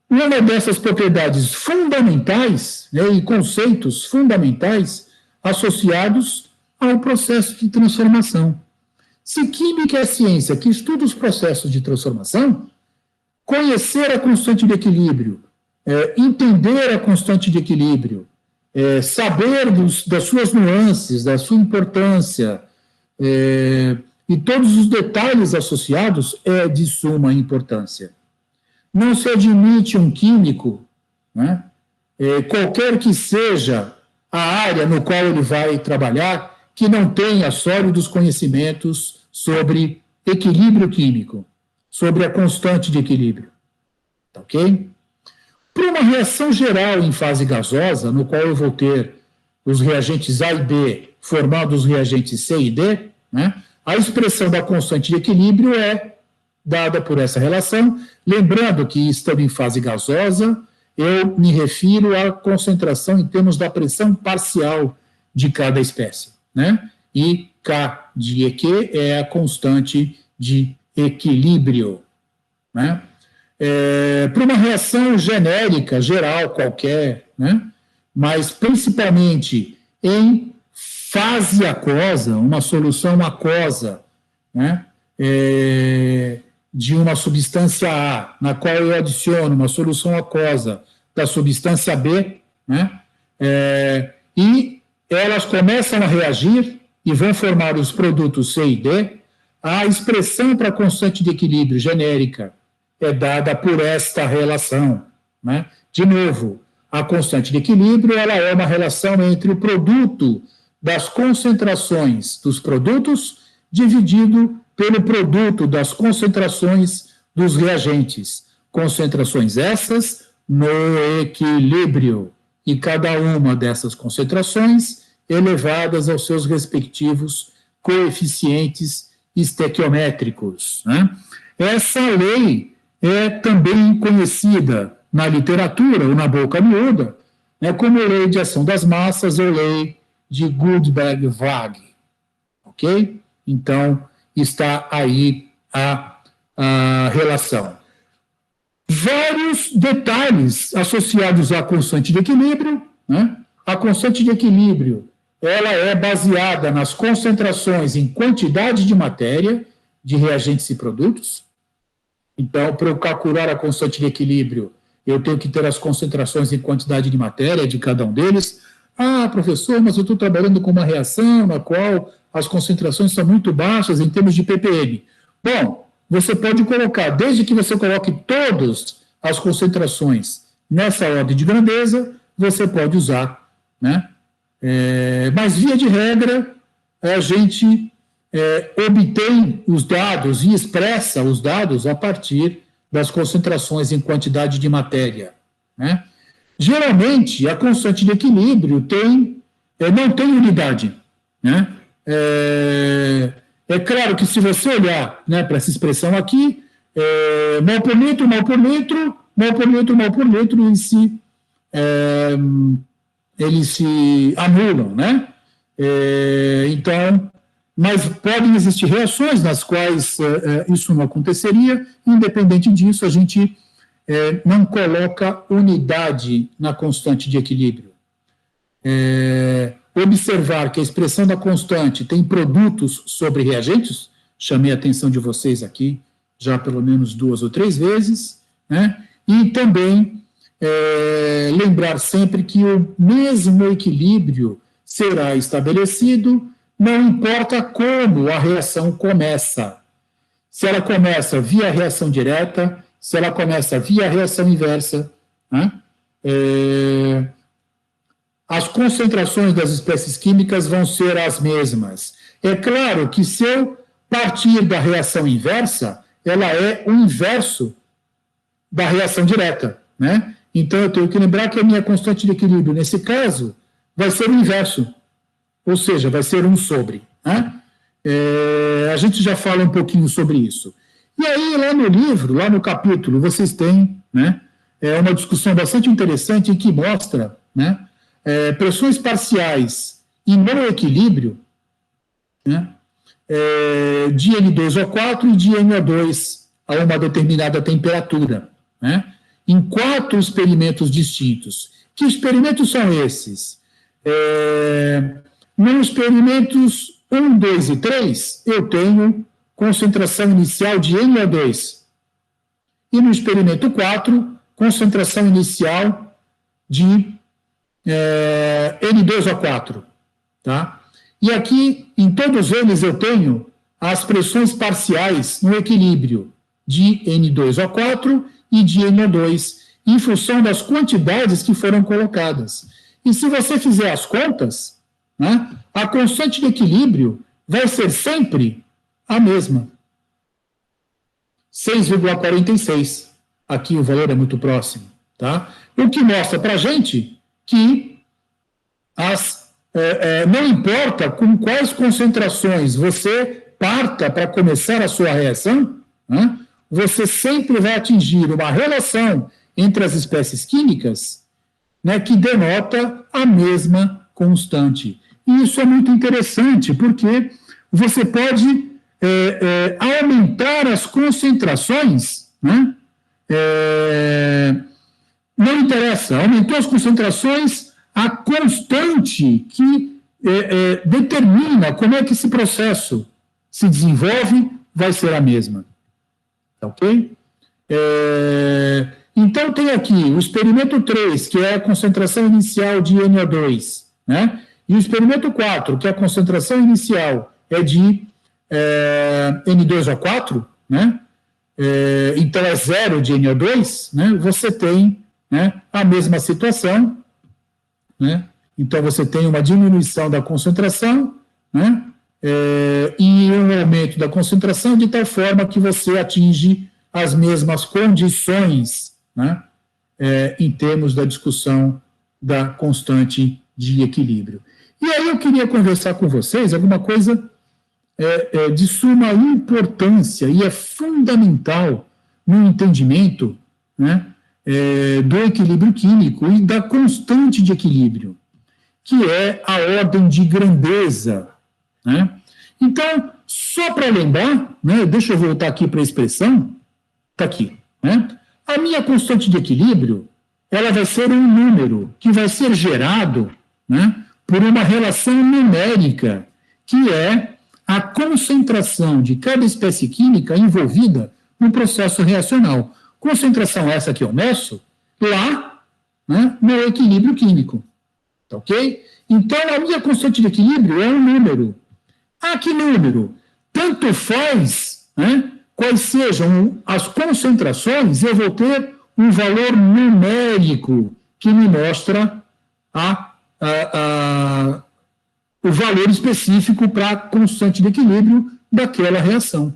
uma dessas propriedades fundamentais, né, e conceitos fundamentais associados ao processo de transformação. Se química é ciência que estuda os processos de transformação, conhecer a constante de equilíbrio, entender a constante de equilíbrio, saber das suas nuances, da sua importância, e todos os detalhes associados é de suma importância. Não se admite um químico, né, qualquer que seja a área no qual ele vai trabalhar, que não tenha sólidos conhecimentos sobre equilíbrio químico, sobre a constante de equilíbrio. Tá ok? Para uma reação geral em fase gasosa, no qual eu vou ter os reagentes A e B formando os reagentes C e D, né, a expressão da constante de equilíbrio é dada por essa relação. Lembrando que, estando em fase gasosa, eu me refiro à concentração em termos da pressão parcial de cada espécie, né? E K de EQ é a constante de equilíbrio, né? Para uma reação genérica, geral, qualquer, né? Mas principalmente em fase aquosa, uma solução aquosa, né, de uma substância A, na qual eu adiciono uma solução aquosa da substância B, né, e elas começam a reagir e vão formar os produtos C e D, a expressão para a constante de equilíbrio genérica é dada por esta relação, né? De novo, a constante de equilíbrio ela é uma relação entre o produto das concentrações dos produtos dividido pelo produto das concentrações dos reagentes. Concentrações essas no equilíbrio, e cada uma dessas concentrações elevadas aos seus respectivos coeficientes estequiométricos, né? Essa lei é também conhecida na literatura, ou na boca miúda, né, como lei de ação das massas ou lei de Guldberg-Waage, ok? Então, está aí a relação. Vários detalhes associados à constante de equilíbrio, né? A constante de equilíbrio, ela é baseada nas concentrações em quantidade de matéria, de reagentes e produtos. Então, para eu calcular a constante de equilíbrio, eu tenho que ter as concentrações em quantidade de matéria de cada um deles. Ah, professor, mas eu estou trabalhando com uma reação na qual as concentrações são muito baixas em termos de ppm. Bom, você pode colocar, desde que você coloque todas as concentrações nessa ordem de grandeza, você pode usar, né? Mas, via de regra, a gente obtém os dados e expressa os dados a partir das concentrações em quantidade de matéria, né? Geralmente, a constante de equilíbrio não tem unidade, né? É claro que, se você olhar, né, para essa expressão aqui, mol por litro, mol por litro, mol por litro, mol por litro, eles se anulam, né? Então, mas podem existir reações nas quais isso não aconteceria. Independente disso, a gente não coloca unidade na constante de equilíbrio. Observar que a expressão da constante tem produtos sobre reagentes, chamei a atenção de vocês aqui já pelo menos 2 ou 3 vezes, né? E também lembrar sempre que o mesmo equilíbrio será estabelecido, não importa como a reação começa. se ela começa via reação direta, se ela começa via reação inversa, né? As concentrações das espécies químicas vão ser as mesmas. É claro que se eu partir da reação inversa, ela é o inverso da reação direta, né? Então, eu tenho que lembrar que a minha constante de equilíbrio, nesse caso, vai ser o inverso, ou seja, vai ser 1 sobre, né? A gente já fala um pouquinho sobre isso. E aí, lá no livro, lá no capítulo, vocês têm, né, uma discussão bastante interessante em que mostra, né, pressões parciais em não equilíbrio, né, de N2O4 e de NO2 a uma determinada temperatura, né, em 4 experimentos distintos. Que experimentos são esses? Nos experimentos 1, 2 e 3, eu tenho concentração inicial de NO2. E no experimento 4, concentração inicial de N2O4. Tá? E aqui, em todos eles, eu tenho as pressões parciais no equilíbrio de N2O4 e de NO2, em função das quantidades que foram colocadas. E se você fizer as contas, né, a constante de equilíbrio vai ser sempre a mesma. 6,46. Aqui o valor é muito próximo. Tá? O que mostra para a gente que não importa com quais concentrações você parta para começar a sua reação, né, você sempre vai atingir uma relação entre as espécies químicas, né, que denota a mesma constante. E isso é muito interessante, porque você pode aumentar as concentrações, né? Não interessa, aumentou as concentrações, a constante que determina como é que esse processo se desenvolve vai ser a mesma. Ok? Então, tem aqui o experimento 3, que é a concentração inicial de NO2, né? E o experimento 4, que a concentração inicial é de N2O4, né? Então é 0 de NO2, né? Você tem, né, a mesma situação, né? Então você tem uma diminuição da concentração, né? E um aumento da concentração de tal forma que você atinge as mesmas condições, né? Em termos da discussão da constante de equilíbrio. E aí eu queria conversar com vocês alguma coisa de suma importância e é fundamental no entendimento, né, do equilíbrio químico e da constante de equilíbrio, que é a ordem de grandeza, né? Então, só para lembrar, né, deixa eu voltar aqui para a expressão, está aqui, né? A minha constante de equilíbrio, ela vai ser um número que vai ser gerado, né, por uma relação numérica, que é a concentração de cada espécie química envolvida no processo reacional. Concentração essa que eu meço lá, né, no equilíbrio químico. Tá ok? Então, a minha constante de equilíbrio é um número. Ah, que número? Tanto faz, né, quais sejam as concentrações, eu vou ter um valor numérico que me mostra o valor específico para a constante de equilíbrio daquela reação.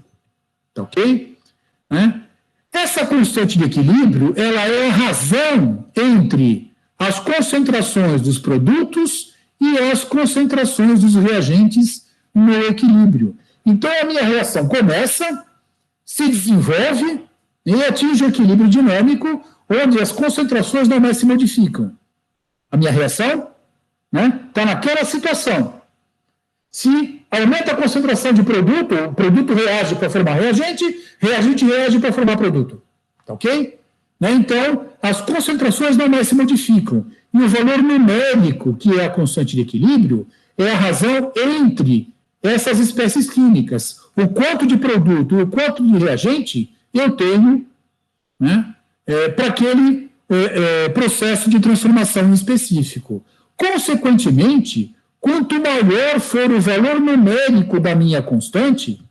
Tá ok? Essa constante de equilíbrio, ela é a razão entre as concentrações dos produtos e as concentrações dos reagentes no equilíbrio. Então, a minha reação começa, se desenvolve e atinge o equilíbrio dinâmico, onde as concentrações não mais se modificam. A minha reação está naquela situação. Se aumenta a concentração de produto, o produto reage para formar reagente, reagente reage para formar produto. Tá ok? Então, as concentrações não mais se modificam. E o valor numérico, que é a constante de equilíbrio, é a razão entre essas espécies químicas. O quanto de produto e o quanto de reagente eu tenho, né, para aquele processo de transformação específico. Consequentemente, quanto maior for o valor numérico da minha constante,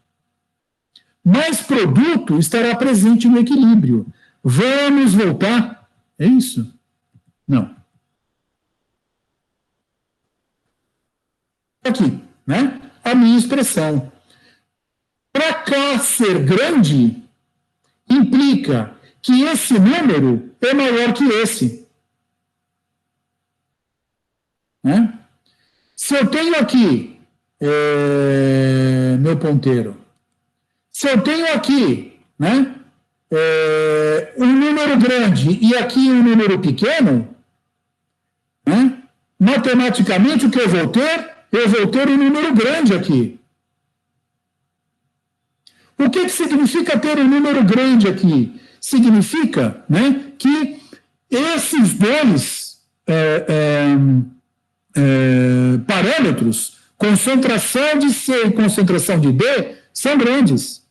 mais produto estará presente no equilíbrio. Vamos voltar? É isso? Não. Aqui, né? A minha expressão. Para K ser grande, implica que esse número é maior que esse. Né? Se eu tenho aqui meu ponteiro, se eu tenho aqui, né, um número grande e aqui um número pequeno, né, matematicamente o que eu vou ter? Eu vou ter um número grande aqui. O que significa ter um número grande aqui? Significa, né, que esses dois parâmetros, concentração de C e concentração de D, são grandes.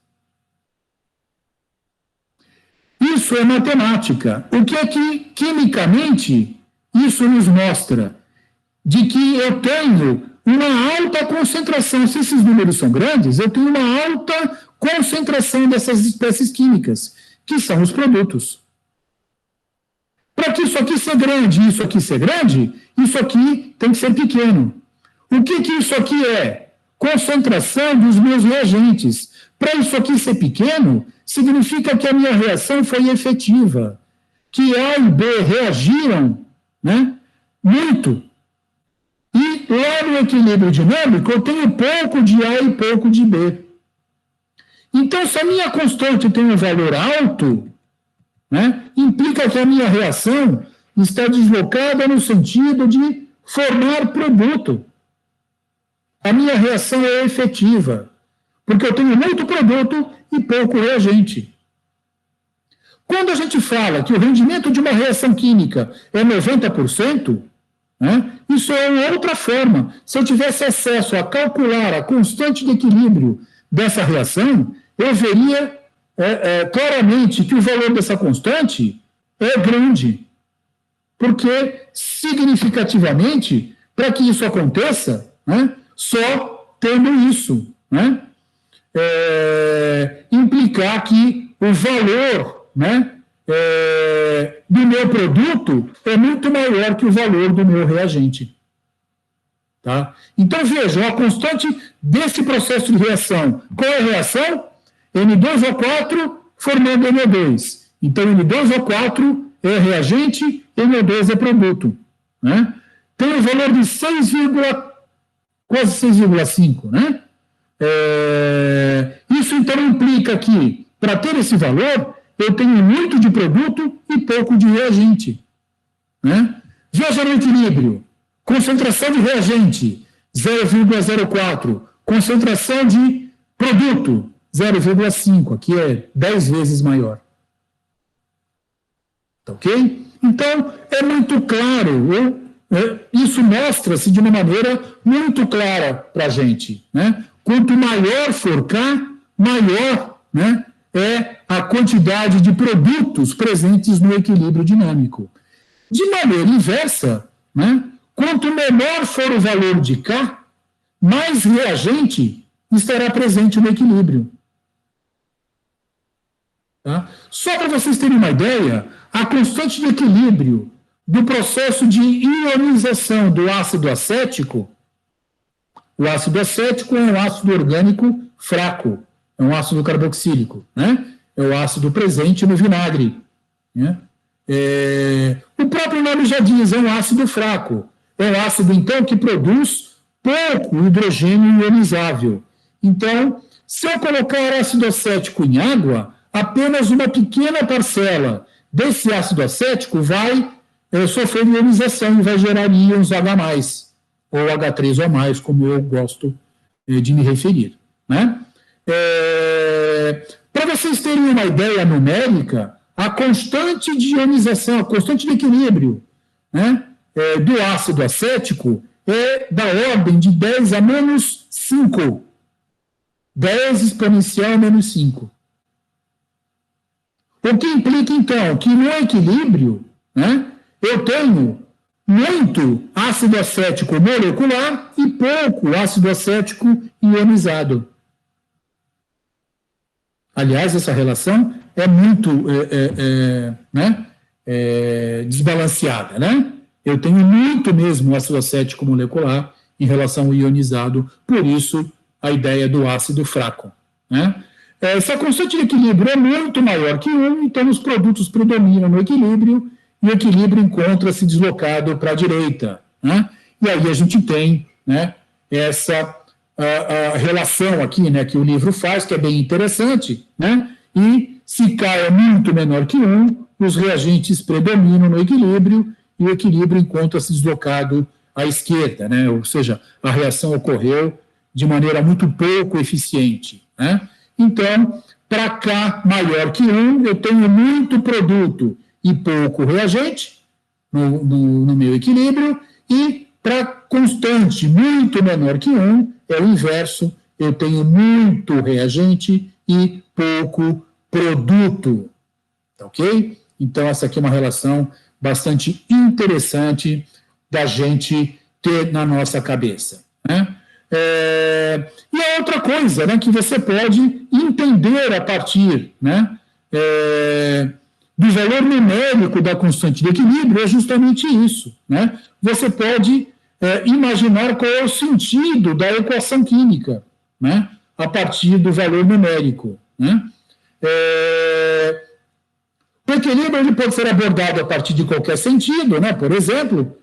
Isso é matemática. O que é que, quimicamente, isso nos mostra? De que eu tenho uma alta concentração. Se esses números são grandes, eu tenho uma alta concentração dessas espécies químicas, que são os produtos. Para que isso aqui ser grande e isso aqui ser grande, isso aqui tem que ser pequeno. O que isso aqui é? Concentração dos meus reagentes. Para isso aqui ser pequeno, significa que a minha reação foi efetiva, que A e B reagiram, né, muito. E lá no equilíbrio dinâmico, eu tenho pouco de A e pouco de B. Então, se a minha constante tem um valor alto, né, implica que a minha reação está deslocada no sentido de formar produto. A minha reação é efetiva, porque eu tenho muito produto e pouco reagente. Quando a gente fala que o rendimento de uma reação química é 90%, né, isso é uma outra forma. Se eu tivesse acesso a calcular a constante de equilíbrio dessa reação, eu veria claramente que o valor dessa constante é grande. Porque, significativamente, para que isso aconteça, né, só tendo isso, né, implicar que o valor, né, do meu produto é muito maior que o valor do meu reagente. Tá? Então, vejam, a constante desse processo de reação. Qual é a reação? N2O4 formando NO2. Então, N2O4 é reagente, NO2 é produto. Né? Tem um valor de quase 6,5. Né? Isso, então, implica que, para ter esse valor, eu tenho muito de produto e pouco de reagente. Né? Veja no equilíbrio. Concentração de reagente, 0,04. Concentração de produto, 0,5. Aqui é 10 vezes maior. Tá ok? Então, é muito claro. Isso mostra-se de uma maneira muito clara para a gente. Né? Quanto maior for K, maior, né, é a quantidade de produtos presentes no equilíbrio dinâmico. De maneira inversa, né, quanto menor for o valor de K, mais reagente estará presente no equilíbrio. Tá? Só para vocês terem uma ideia, a constante de equilíbrio do processo de ionização do ácido acético, o ácido acético é um ácido orgânico fraco, é um ácido carboxílico, né? É o ácido presente no vinagre. Né? O próprio nome já diz, é um ácido fraco. É um ácido, então, que produz pouco hidrogênio ionizável. Então, se eu colocar ácido acético em água, apenas uma pequena parcela desse ácido acético vai sofrer ionização e vai gerar íons H+, ou H3O+, como eu gosto de me referir. Né? Para vocês terem uma ideia numérica, a constante de ionização, a constante de equilíbrio, né, do ácido acético é da ordem de 10 a menos 5. 10 exponencial a menos 5. O que implica, então, que no equilíbrio, né, eu tenho muito ácido acético molecular e pouco ácido acético ionizado. Aliás, essa relação é muito desbalanceada, né? Eu tenho muito mesmo ácido acético molecular em relação ao ionizado, por isso a ideia do ácido fraco, né? Se a constante de equilíbrio é muito maior que 1, então os produtos predominam no equilíbrio e o equilíbrio encontra-se deslocado para a direita, né? E aí a gente tem, né, essa a relação aqui, né, que o livro faz, que é bem interessante, né? E se K é muito menor que 1, os reagentes predominam no equilíbrio e o equilíbrio encontra-se deslocado à esquerda, né? Ou seja, a reação ocorreu de maneira muito pouco eficiente, né? Então, para K maior que 1, eu tenho muito produto e pouco reagente no meu equilíbrio, e para constante muito menor que 1, é o inverso, eu tenho muito reagente e pouco produto, ok? Então, essa aqui é uma relação bastante interessante da gente ter na nossa cabeça, né? E a outra coisa, né, que você pode entender a partir, né, do valor numérico da constante de equilíbrio é justamente isso, né? Você pode imaginar qual é o sentido da equação química, né, a partir do valor numérico, né? O equilíbrio ele pode ser abordado a partir de qualquer sentido, né? Por exemplo,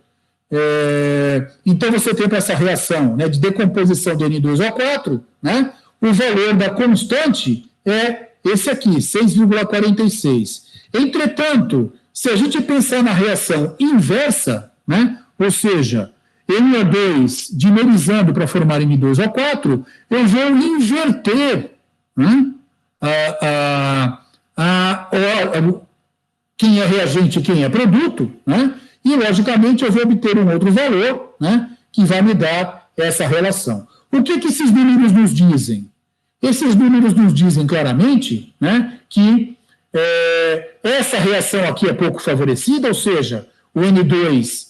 então você tem essa reação, né, de decomposição do N2O4, né? O valor da constante é esse aqui, 6,46. Entretanto, se a gente pensar na reação inversa, né, ou seja, NO2 dimerizando para formar N2O4, eu vou inverter, né, quem é reagente e quem é produto, né? E, logicamente, eu vou obter um outro valor, né, que vai me dar essa relação. O que esses números nos dizem? Esses números nos dizem claramente, né, que essa reação aqui é pouco favorecida, ou seja, o N2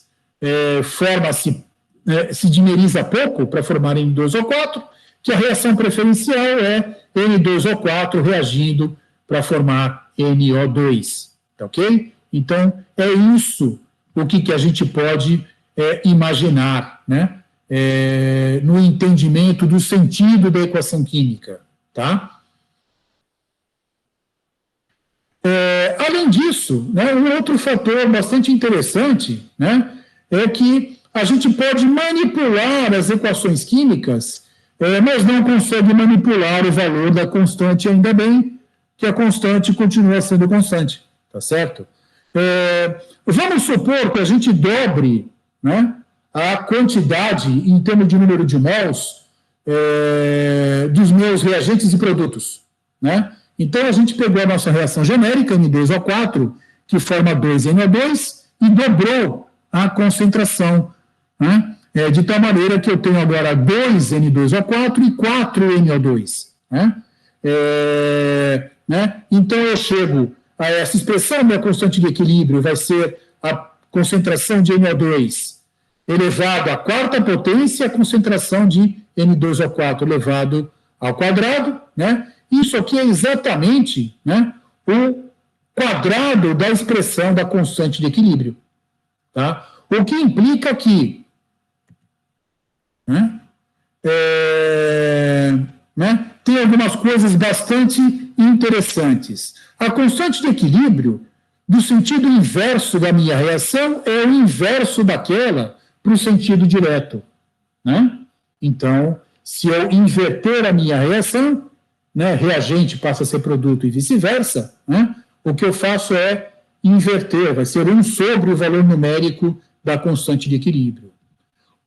se dimeriza pouco para formar N2O4, que a reação preferencial é N2O4 reagindo para formar NO2, tá ok? Então, é isso o que a gente pode imaginar, né, no entendimento do sentido da equação química, tá? Além disso, né, um outro fator bastante interessante, né, é que a gente pode manipular as equações químicas, mas não consegue manipular o valor da constante, ainda bem que a constante continua sendo constante, tá certo? Vamos supor que a gente dobre, né, a quantidade em termos de número de mols dos meus reagentes e produtos, né? Então, a gente pegou a nossa reação genérica, N2O4, que forma 2NO2, e dobrou a concentração, né? De tal maneira que eu tenho agora 2N2O4 e 4NO2. Né? Então, eu chego a essa expressão, minha constante de equilíbrio vai ser a concentração de NO2 elevado à quarta potência, a concentração de N2O4 elevado ao quadrado, né? Isso aqui é exatamente, né, o quadrado da expressão da constante de equilíbrio, tá? O que implica que, né, tem algumas coisas bastante interessantes. A constante de equilíbrio, do sentido inverso da minha reação, é o inverso daquela para o sentido direto, né? Então, se eu inverter a minha reação, né, reagente passa a ser produto e vice-versa, né, o que eu faço é inverter, vai ser 1 sobre o valor numérico da constante de equilíbrio.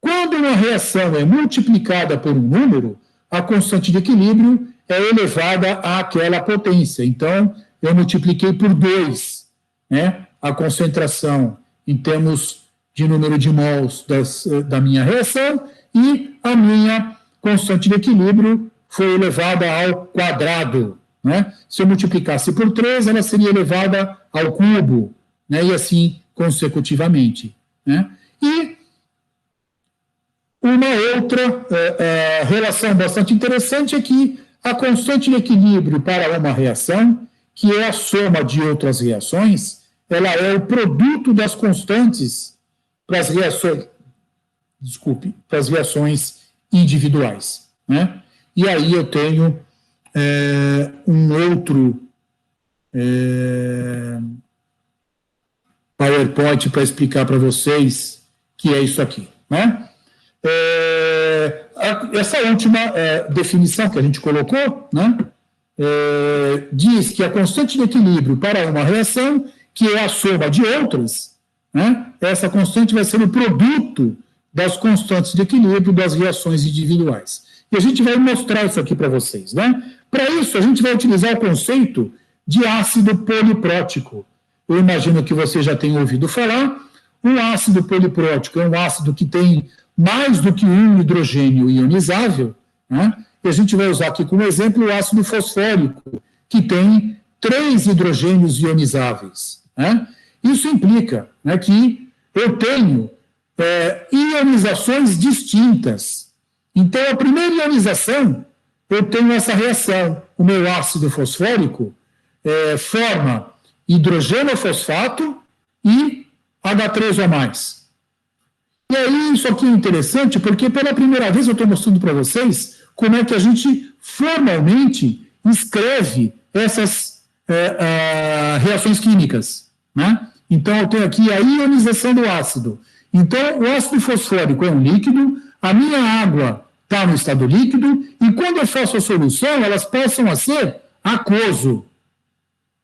Quando uma reação é multiplicada por um número, a constante de equilíbrio é elevada àquela potência. Então, eu multipliquei por 2, né, a concentração em termos de número de mols da minha reação, e a minha constante de equilíbrio foi elevada ao quadrado, né? Se eu multiplicasse por 3, ela seria elevada ao cubo, né? E assim consecutivamente, né? E uma outra relação bastante interessante é que a constante de equilíbrio para uma reação, que é a soma de outras reações, ela é o produto das constantes para as reações, para as reações individuais, né? E aí eu tenho um outro PowerPoint para explicar para vocês que é isso aqui, né? Essa última definição que a gente colocou, né, diz que a constante de equilíbrio para uma reação, que é a soma de outras, né, essa constante vai ser o produto das constantes de equilíbrio das reações individuais. E a gente vai mostrar isso aqui para vocês, né? Para isso, a gente vai utilizar o conceito de ácido poliprótico. Eu imagino que você já tenha ouvido falar. Um ácido poliprótico é um ácido que tem mais do que um hidrogênio ionizável, né? E a gente vai usar aqui como exemplo o ácido fosfórico, que tem 3 hidrogênios ionizáveis, né? Isso implica, né, que eu tenho ionizações distintas. Então, a primeira ionização, eu tenho essa reação. O meu ácido fosfórico forma hidrogênio fosfato e H3O+. E aí, isso aqui é interessante, porque pela primeira vez eu estou mostrando para vocês como é que a gente formalmente escreve essas reações químicas, né? Então, eu tenho aqui a ionização do ácido. Então, o ácido fosfórico é um líquido, a minha água está no estado líquido, e quando eu faço a solução, elas passam a ser aquoso,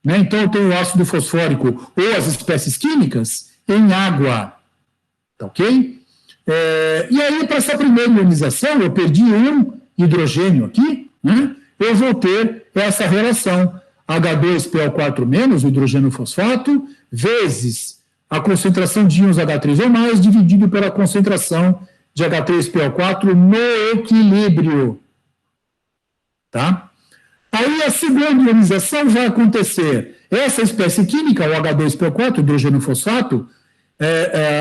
né? Então, eu tenho o ácido fosfórico ou as espécies químicas em água. Tá ok? E aí, para essa primeira ionização, eu perdi um hidrogênio aqui, né? Eu vou ter essa relação H2PO4-, o hidrogênio fosfato, vezes a concentração de íons H3O+, dividido pela concentração de H3PO4 no equilíbrio. Tá? Aí a segunda ionização vai acontecer. Essa espécie química, o H2PO4, hidrogênio fosfato,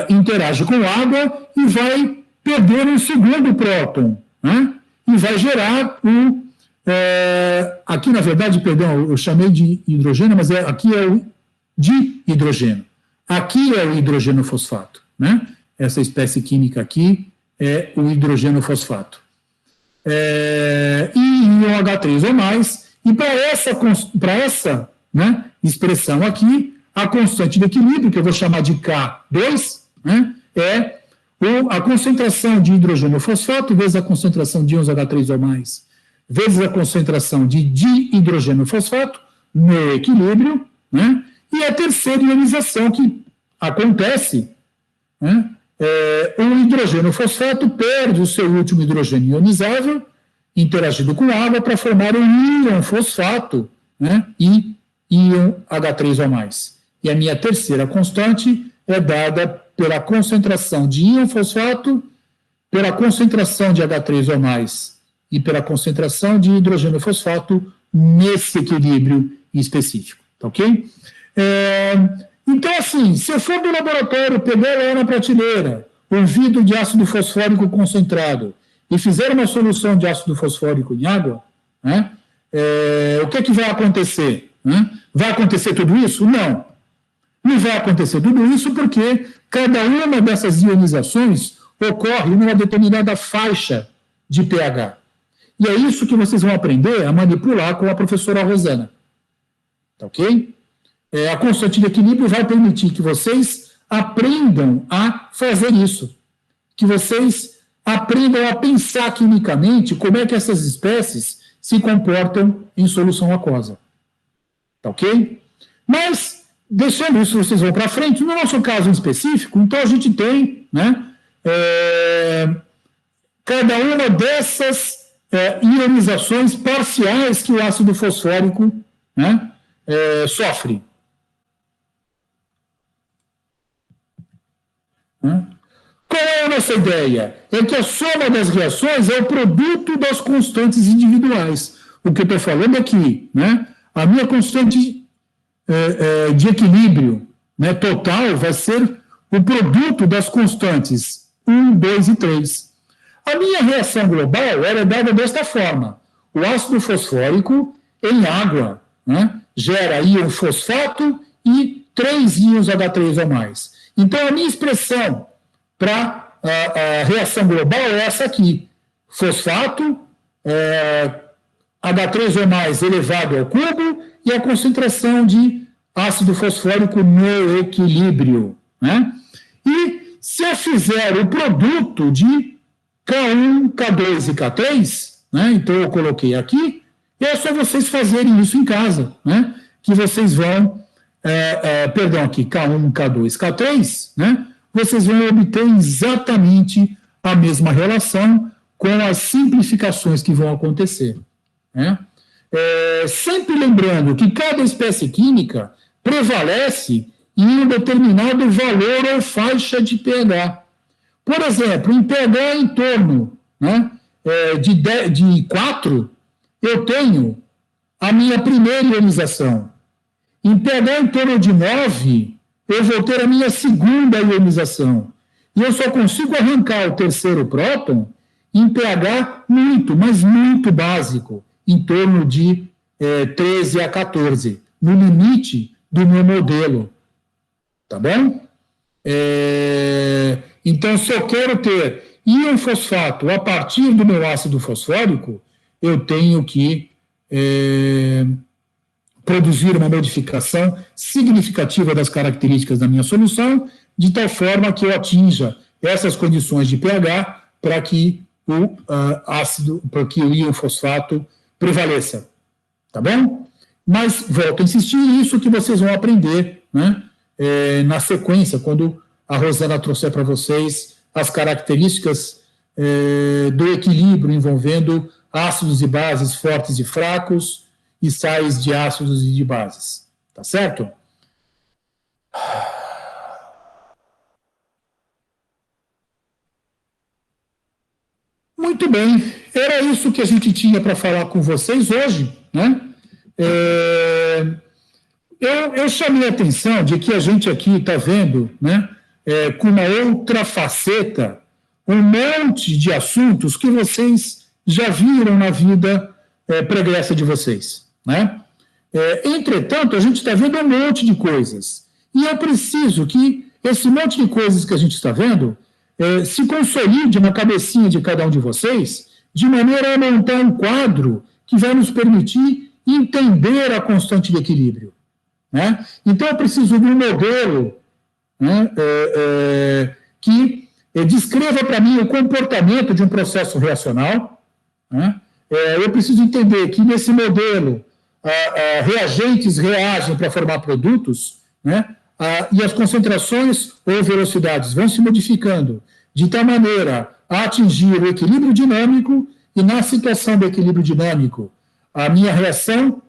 interage com água e vai perder um segundo próton, né? E vai gerar aqui, na verdade, perdão, eu chamei de hidrogênio, mas aqui é o dihidrogênio. Aqui é o hidrogênio fosfato, né? Essa espécie química aqui é o hidrogênio fosfato. E íon H3O+, e para essa né, expressão aqui, a constante de equilíbrio, que eu vou chamar de K2, né, é a concentração de hidrogênio fosfato vezes a concentração de íons H3O+, vezes a concentração de dihidrogênio fosfato no equilíbrio, né, e a terceira ionização que acontece, né, o hidrogênio fosfato perde o seu último hidrogênio ionizável, interagido com água, para formar um íon fosfato, né, e íon H3O+. E a minha terceira constante é dada pela concentração de íon fosfato, pela concentração de H3O+, e pela concentração de hidrogênio fosfato nesse equilíbrio específico. Tá ok? Então, assim, se eu for do laboratório, pegar lá na prateleira um vidro de ácido fosfórico concentrado e fizer uma solução de ácido fosfórico em água, né, o que é que vai acontecer? Né? Vai acontecer tudo isso? Não. Não vai acontecer tudo isso porque cada uma dessas ionizações ocorre numa determinada faixa de pH. E é isso que vocês vão aprender a manipular com a professora Rosana. Tá ok? A constante de equilíbrio vai permitir que vocês aprendam a fazer isso. Que vocês aprendam a pensar quimicamente como é que essas espécies se comportam em solução aquosa. Tá ok? Mas, deixando isso, vocês vão para frente. No nosso caso em específico, então a gente tem, né, cada uma dessas ionizações parciais que o ácido fosfórico, né, sofre. Qual é a nossa ideia? É que a soma das reações é o produto das constantes individuais. O que eu estou falando aqui, né? A minha constante de equilíbrio, né, total vai ser o produto das constantes 1, 2 e 3. A minha reação global era dada desta forma. o ácido fosfórico em água, né, gera íon fosfato e 3 íons H3 ou mais. Então, a minha expressão para a reação global é essa aqui: fosfato, H3 ou mais elevado ao cubo e a concentração de ácido fosfórico no equilíbrio, né? E se eu fizer o produto de K1, K2 e K3, né? Então eu coloquei aqui, e é só vocês fazerem isso em casa, né? Que vocês vão, aqui, K1, K2, K3, né? Vocês vão obter exatamente a mesma relação com as simplificações que vão acontecer, né? Sempre lembrando que cada espécie química prevalece em um determinado valor ou faixa de pH. Por exemplo, em pH em torno, né, de 4, eu tenho a minha primeira ionização. Em pH em torno de 9, eu vou ter a minha segunda ionização. E eu só consigo arrancar o terceiro próton em pH muito, mas muito básico, em torno de 13 a 14, no limite do meu modelo. Tá bom? Então, se eu quero ter íon fosfato a partir do meu ácido fosfórico, eu tenho que produzir uma modificação significativa das características da minha solução, de tal forma que eu atinja essas condições de pH para que para que o íon fosfato prevaleça. Tá bom? Mas, volto a insistir, isso que vocês vão aprender, né, na sequência, quando a Rosana trouxer para vocês as características do equilíbrio envolvendo ácidos e bases fortes e fracos e sais de ácidos e de bases. Tá certo? Muito bem, era isso que a gente tinha para falar com vocês hoje, né? Eu chamei a atenção de que a gente aqui está vendo, né, com uma outra faceta, um monte de assuntos que vocês já viram na vida pregressa de vocês, né? Entretanto, a gente está vendo um monte de coisas. E é preciso que esse monte de coisas que a gente está vendo se consolide na cabecinha de cada um de vocês, de maneira a montar um quadro que vai nos permitir entender a constante de equilíbrio, né? Então, eu preciso de um modelo, né, que descreva para mim o comportamento de um processo reacional, né? Eu preciso entender que, nesse modelo, reagentes reagem para formar produtos, né? E as concentrações ou velocidades vão se modificando de tal maneira a atingir o equilíbrio dinâmico, e na situação do equilíbrio dinâmico, a minha reação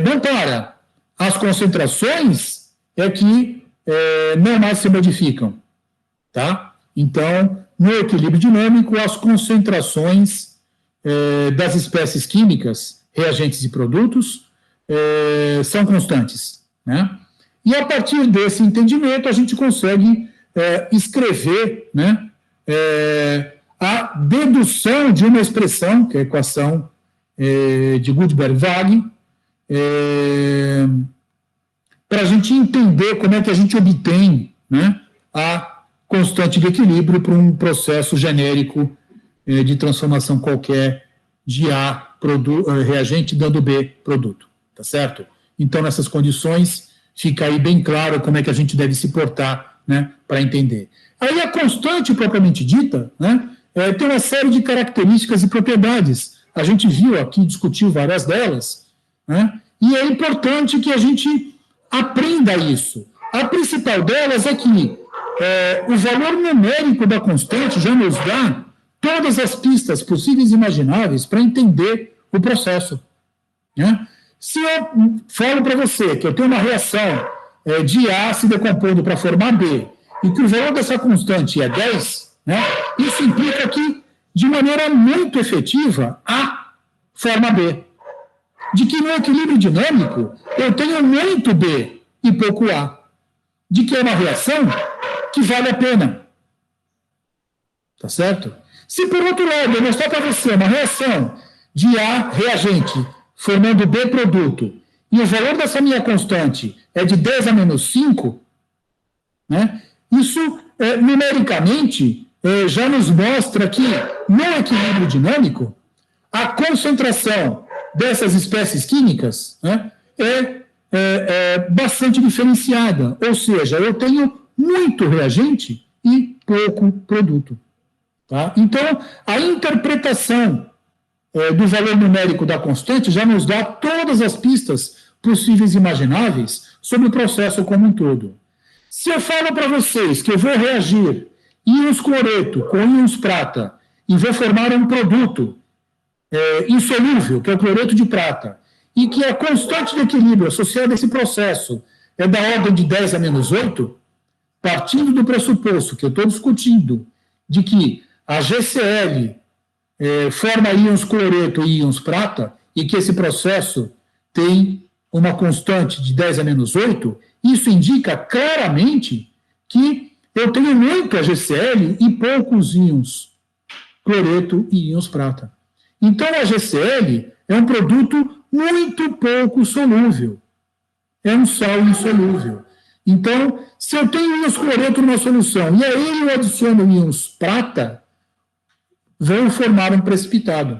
não para. As concentrações que não mais se modificam. Tá? Então, no equilíbrio dinâmico, as concentrações das espécies químicas, reagentes e produtos, são constantes, né? E a partir desse entendimento, a gente consegue escrever, né, a dedução de uma expressão, que é a equação de Gutenberg-Waage, para a gente entender como é que a gente obtém, né, a constante de equilíbrio para um processo genérico de transformação qualquer de A reagente dando B produto, tá certo? Então, nessas condições, fica aí bem claro como é que a gente deve se portar, né, para entender. Aí a constante propriamente dita, né, tem uma série de características e propriedades. A gente viu aqui, discutiu várias delas, né, e é importante que a gente aprenda isso. A principal delas é que o valor numérico da constante já nos dá todas as pistas possíveis e imagináveis para entender o processo, né? Se eu falo para você que eu tenho uma reação de A se decompondo para formar B, e que o valor dessa constante é 10, né, isso implica que, de maneira muito efetiva, A forma B. De que no equilíbrio dinâmico eu tenho muito B e pouco A. De que é uma reação que vale a pena. Tá certo? Se, por outro lado, eu mostrar para você uma reação de A reagente, formando B produto, e o valor dessa minha constante é de 10 a menos 5, né, isso, numericamente, já nos mostra que, no equilíbrio dinâmico, a concentração dessas espécies químicas, né, é bastante diferenciada. Ou seja, eu tenho muito reagente e pouco produto. Tá? Então, a interpretação do valor numérico da constante já nos dá todas as pistas possíveis e imagináveis sobre o processo como um todo. Se eu falo para vocês que eu vou reagir íons cloreto com íons prata e vou formar um produto insolúvel, que é o cloreto de prata, e que a constante de equilíbrio associada a esse processo é da ordem de 10 a menos 8, partindo do pressuposto que eu estou discutindo de que a GCl forma íons cloreto e íons prata, e que esse processo tem uma constante de 10 a menos 8, isso indica claramente que eu tenho muito HCl e poucos íons cloreto e íons prata. Então, a HCl é um produto muito pouco solúvel. É um sal insolúvel. Então, se eu tenho íons cloreto numa solução e a ele eu adiciono íons prata, vou formar um precipitado,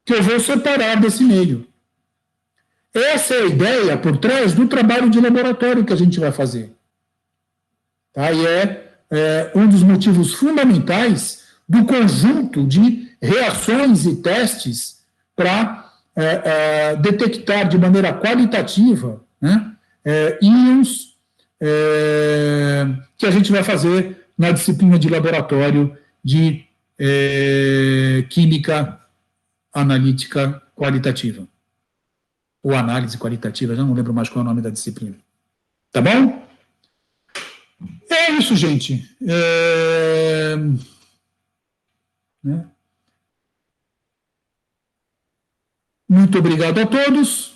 que eu vou separar desse meio. Essa é a ideia por trás do trabalho de laboratório que a gente vai fazer. Tá? E é um dos motivos fundamentais do conjunto de reações e testes para detectar de maneira qualitativa, né, íons que a gente vai fazer na disciplina de laboratório de química analítica qualitativa. Ou análise qualitativa, já não lembro mais qual é o nome da disciplina. Tá bom? É isso, gente. Né? Muito obrigado a todos.